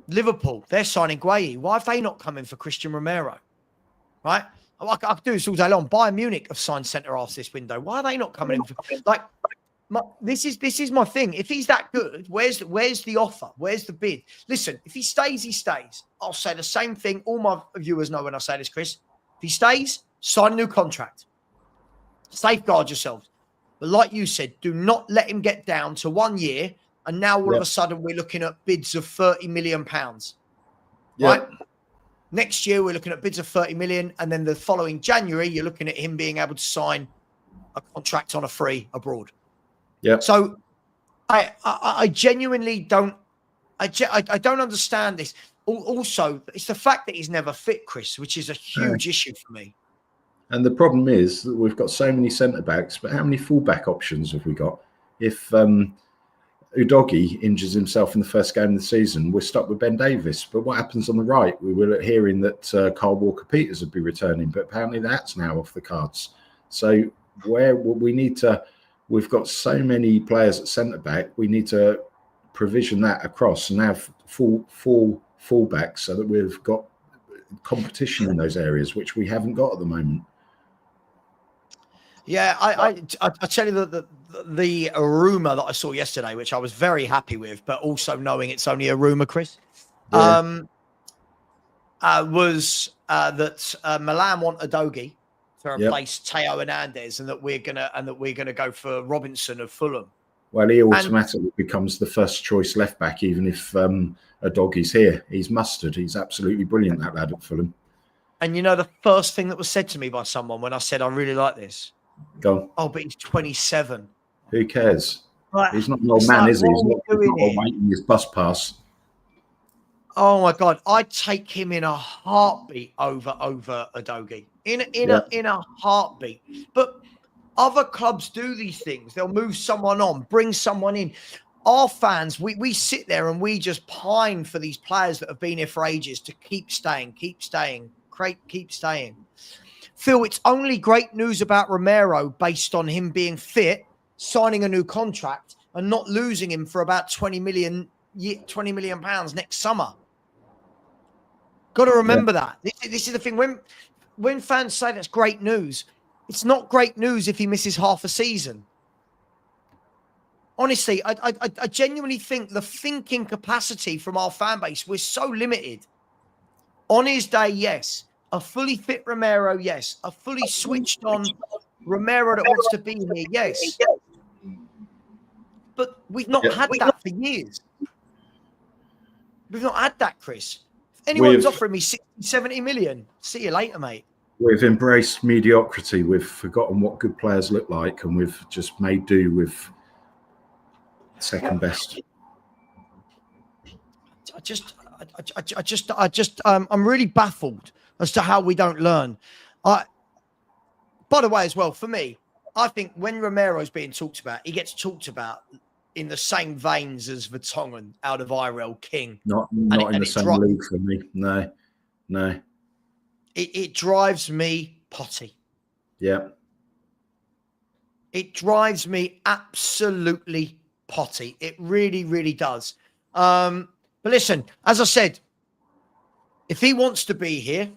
Liverpool, they're signing Gueye. Why have they not come in for Christian Romero? Right? I could do this all day long. Bayern Munich have signed centre-halves this window. Why are they not coming in for... This is my thing. If he's that good, where's the offer? Where's the bid? Listen, if he stays, he stays. I'll say the same thing. All my viewers know when I say this, Chris. If he stays, sign a new contract. Safeguard yourselves. But like you said, do not let him get down to 1 year, and now all of a sudden we're looking at bids of £30 million. Right? Next year we're looking at bids of 30 million, and then the following January you're looking at him being able to sign a contract on a free abroad. Yeah. So I genuinely don't I don't understand this. Also, it's the fact that he's never fit, Chris, which is a huge issue for me. And the problem is that we've got so many centre backs, but how many fullback options have we got? If Udogie injures himself in the first game of the season, we're stuck with Ben Davies. But what happens on the right? We were hearing that Kyle Walker-Peters would be returning, but apparently that's now off the cards. So we've got so many players at centre back, we need to provision that across and have full fullbacks so that we've got competition in those areas, which we haven't got at the moment. Yeah, I tell you the rumour that I saw yesterday, which I was very happy with, but also knowing it's only a rumour, Chris, was that Milan want Udogie to replace Teo Hernandez, and that we're gonna go for Robinson of Fulham. Well, he automatically becomes the first choice left back, even if Udogie's here. He's mustard. He's absolutely brilliant, that lad at Fulham. And you know the first thing that was said to me by someone when I said I really like this? Go on. Oh, but he's 27. Who cares? Right. He's not an old man, is he? He's not waiting his bus pass. Oh my God, I'd take him in a heartbeat over Udogie. In a heartbeat. But other clubs do these things. They'll move someone on, bring someone in. Our fans, we sit there and we just pine for these players that have been here for ages to keep staying. Phil, it's only great news about Romero based on him being fit, signing a new contract, and not losing him for about 20 million pounds next summer. Got to remember that. This is the thing. When fans say that's great news, it's not great news if he misses half a season. Honestly, I genuinely think the thinking capacity from our fan base, we're so limited. On his day, yes. A fully fit Romero, yes. A fully switched on Romero that wants to be here, yes. But we've not had that for years. We've not had that, Chris. If anyone's offering me 60, 70 million, see you later, mate. We've embraced mediocrity. We've forgotten what good players look like, and we've just made do with second best. I'm really baffled as to how we don't learn. By the way, as well, for me, I think when Romero's being talked about, he gets talked about in the same veins as Vertonghen out of IRL King. Not in the same league for me. No. It drives me potty. Yeah. It drives me absolutely potty. It really, really does. But listen, as I said, if he wants to be here,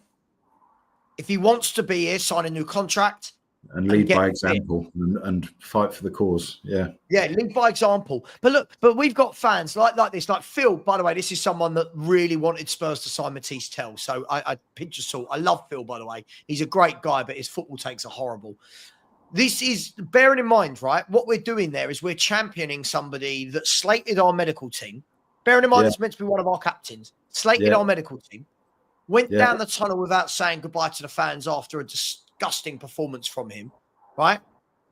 sign a new contract. And lead by example and fight for the cause. Yeah. Yeah, lead by example. But look, we've got fans like this, like Phil, by the way, this is someone that really wanted Spurs to sign Matisse Tell. So I pinch of salt. I love Phil, by the way. He's a great guy, but his football takes are horrible. This is, bearing in mind, right, what we're doing there is we're championing somebody that slated our medical team. Bearing in mind, it's meant to be one of our captains. Slated our medical team. Went down the tunnel without saying goodbye to the fans after a disgusting performance from him, right?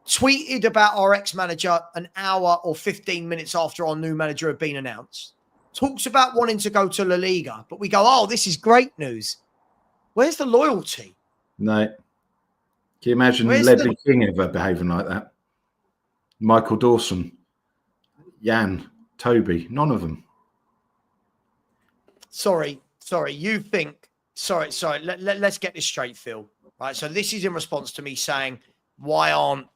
Tweeted about our ex-manager an hour or 15 minutes after our new manager had been announced. Talks about wanting to go to La Liga, but we go, oh, this is great news. Where's the loyalty? No. Can you imagine Ledley King ever behaving like that? Michael Dawson, Jan, Toby, none of them. Sorry. You think, sorry. Let's get this straight, Phil. Right. So this is in response to me saying, why aren't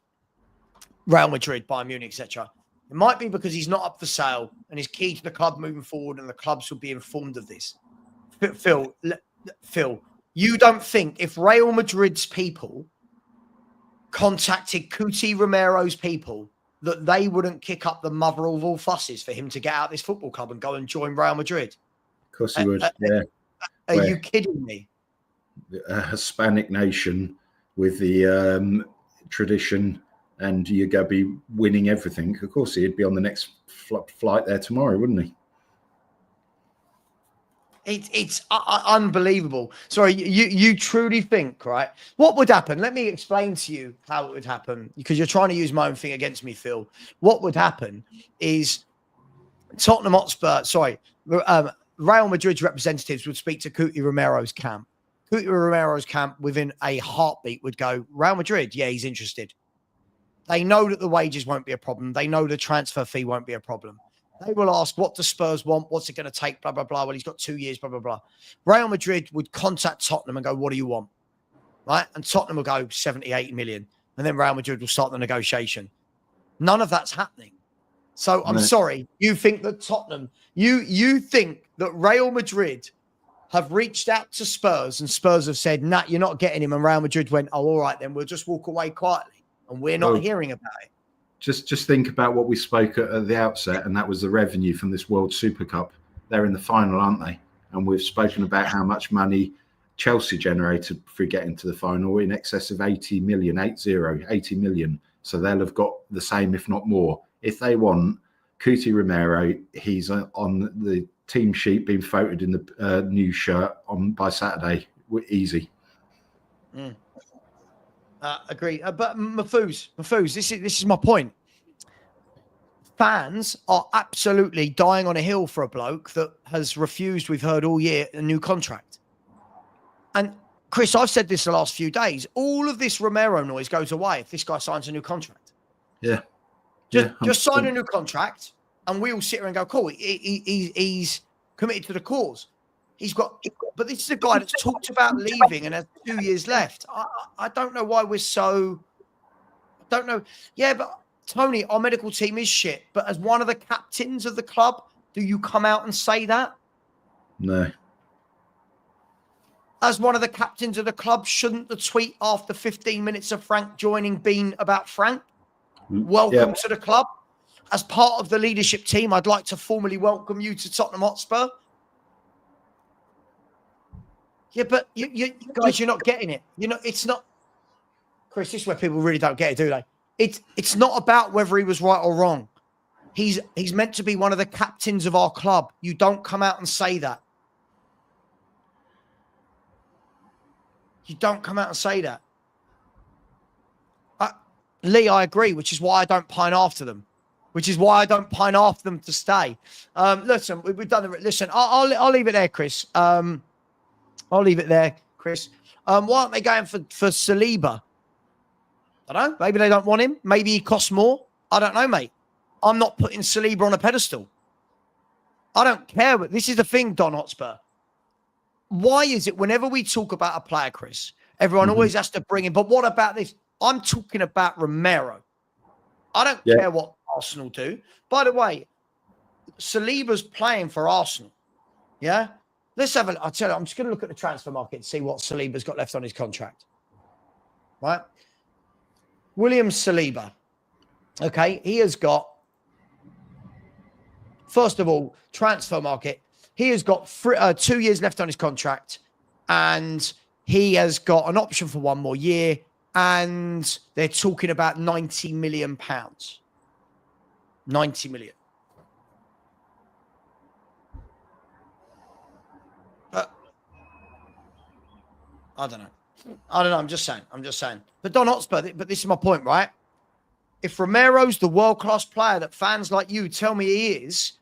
Real Madrid, Bayern Munich, etc.? It might be because he's not up for sale and is key to the club moving forward, and the clubs will be informed of this. Phil, you don't think if Real Madrid's people contacted Cuti Romero's people that they wouldn't kick up the mother of all fusses for him to get out of this football club and go and join Real Madrid? Of course he would, yeah. Are you kidding me? A Hispanic nation with the tradition, and you're going to be winning everything. Of course, he'd be on the next flight there tomorrow, wouldn't he? It's unbelievable. Sorry, you truly think, right? What would happen? Let me explain to you how it would happen, because you're trying to use my own thing against me, Phil. What would happen is Tottenham Hotspur, Real Madrid's representatives would speak to Cuti Romero's camp. Cuti Romero's camp within a heartbeat would go, Real Madrid, yeah, he's interested. They know that the wages won't be a problem. They know the transfer fee won't be a problem. They will ask, what does Spurs want? What's it going to take? Blah, blah, blah. Well, he's got 2 years, blah, blah, blah. Real Madrid would contact Tottenham and go, what do you want? Right? And Tottenham will go 70, 80 million. And then Real Madrid will start the negotiation. None of that's happening. So I'm sorry. You think that Tottenham, you think that Real Madrid have reached out to Spurs and Spurs have said, nah, you're not getting him. And Real Madrid went, oh, all right, then we'll just walk away quietly. And we're not hearing about it. Just think about what we spoke at the outset, and that was the revenue from this World Super Cup. They're in the final, aren't they? And we've spoken about how much money Chelsea generated for getting to the final, in excess of 80 million. So they'll have got the same, if not more. If they want Cuti Romero, he's on the team sheet being voted in the new shirt by Saturday. Easy. Agree. But Mafuz, this is my point. Fans are absolutely dying on a hill for a bloke that has refused, we've heard all year, a new contract. And Chris, I've said this the last few days. All of this Romero noise goes away if this guy signs a new contract. Yeah. Just sign a new contract and we all sit here and go, cool, he's committed to the cause. But this is a guy that's talked about leaving and has 2 years left. I don't know why we're so, I don't know. Yeah, but Tony, our medical team is shit. But as one of the captains of the club, do you come out and say that? No. As one of the captains of the club, shouldn't the tweet after 15 minutes of Frank joining been about Frank? Welcome to the club. As part of the leadership team, I'd like to formally welcome you to Tottenham Hotspur. Yeah, but you guys, you're not getting it. You know, it's not, Chris, this is where people really don't get it, do they? It's not about whether he was right or wrong. He's meant to be one of the captains of our club. You don't come out and say that. You don't come out and say that. Lee, I agree, which is why I don't pine after them. Which is why I don't pine after them to stay. Listen, we've done the... Listen, I'll leave it there, Chris. I'll leave it there, Chris. Why aren't they going for Saliba? I don't know. Maybe they don't want him. Maybe he costs more. I don't know, mate. I'm not putting Saliba on a pedestal. I don't care. But this is the thing, Don Hotspur. Why is it whenever we talk about a player, Chris, everyone always has to bring in, but what about this? I'm talking about Romero. I don't care what Arsenal do. By the way, Saliba's playing for Arsenal. Yeah? Let's have a, I'll tell you, I'm just going to look at the transfer market and see what Saliba's got left on his contract. Right? William Saliba. Okay, he has got, first of all, transfer market. He has got 2 years left on his contract, and he has got an option for 1 more year, and they're talking about £90 million. 90 million. But I don't know. I'm just saying. But Don Hotspur, but this is my point, right? If Romero's the world-class player that fans like you tell me he is,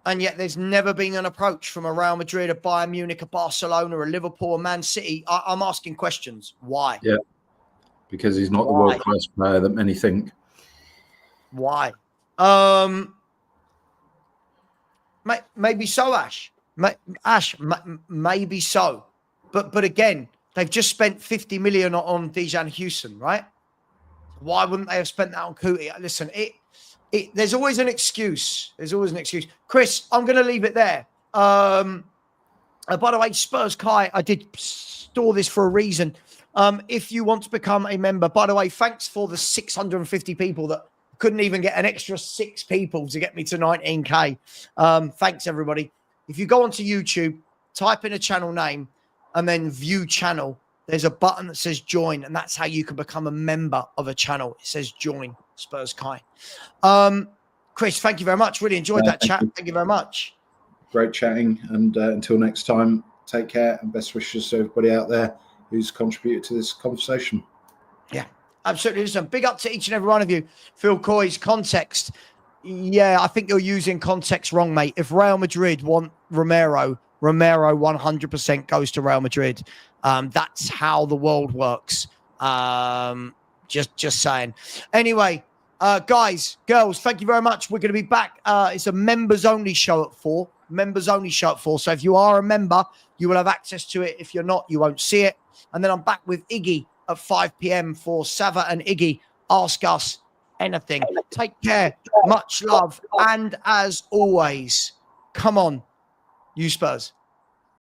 and yet there's never been an approach from a Real Madrid, a Bayern Munich, a Barcelona, a Liverpool, a Man City, I'm asking questions. Why? Yeah, because he's not the world-class player that many think. Why? Maybe so, Ash. Maybe so. But again, they've just spent 50 million on Dejan Houston, right? Why wouldn't they have spent that on Kuti? Listen, there's always an excuse. Chris, I'm going to leave it there. By the way, Spurs Kai, I did store this for a reason. If you want to become a member, by the way, thanks for the 650 people that couldn't even get an extra 6 people to get me to 19K. Thanks, everybody. If you go onto YouTube, type in a channel name and then view channel, there's a button that says join, and that's how you can become a member of a channel. It says join Spurs Kai. Chris, thank you very much. Really enjoyed that chat. Thank you very much. Great chatting. And until next time, take care and best wishes to everybody out there who's contributed to this conversation. Yeah, absolutely. Listen, big up to each and every one of you. Phil Coys, context. Yeah, I think you're using context wrong, mate. If Real Madrid want Romero 100% goes to Real Madrid. That's how the world works. Just saying. Anyway, guys, girls, thank you very much. We're going to be back. It's a members only show at 4. So if you are a member, you will have access to it. If you're not, you won't see it. And then I'm back with Iggy at 5 p.m. for Savva and Iggy. Ask us anything. Take care. Much love. And as always, come on, you Spurs.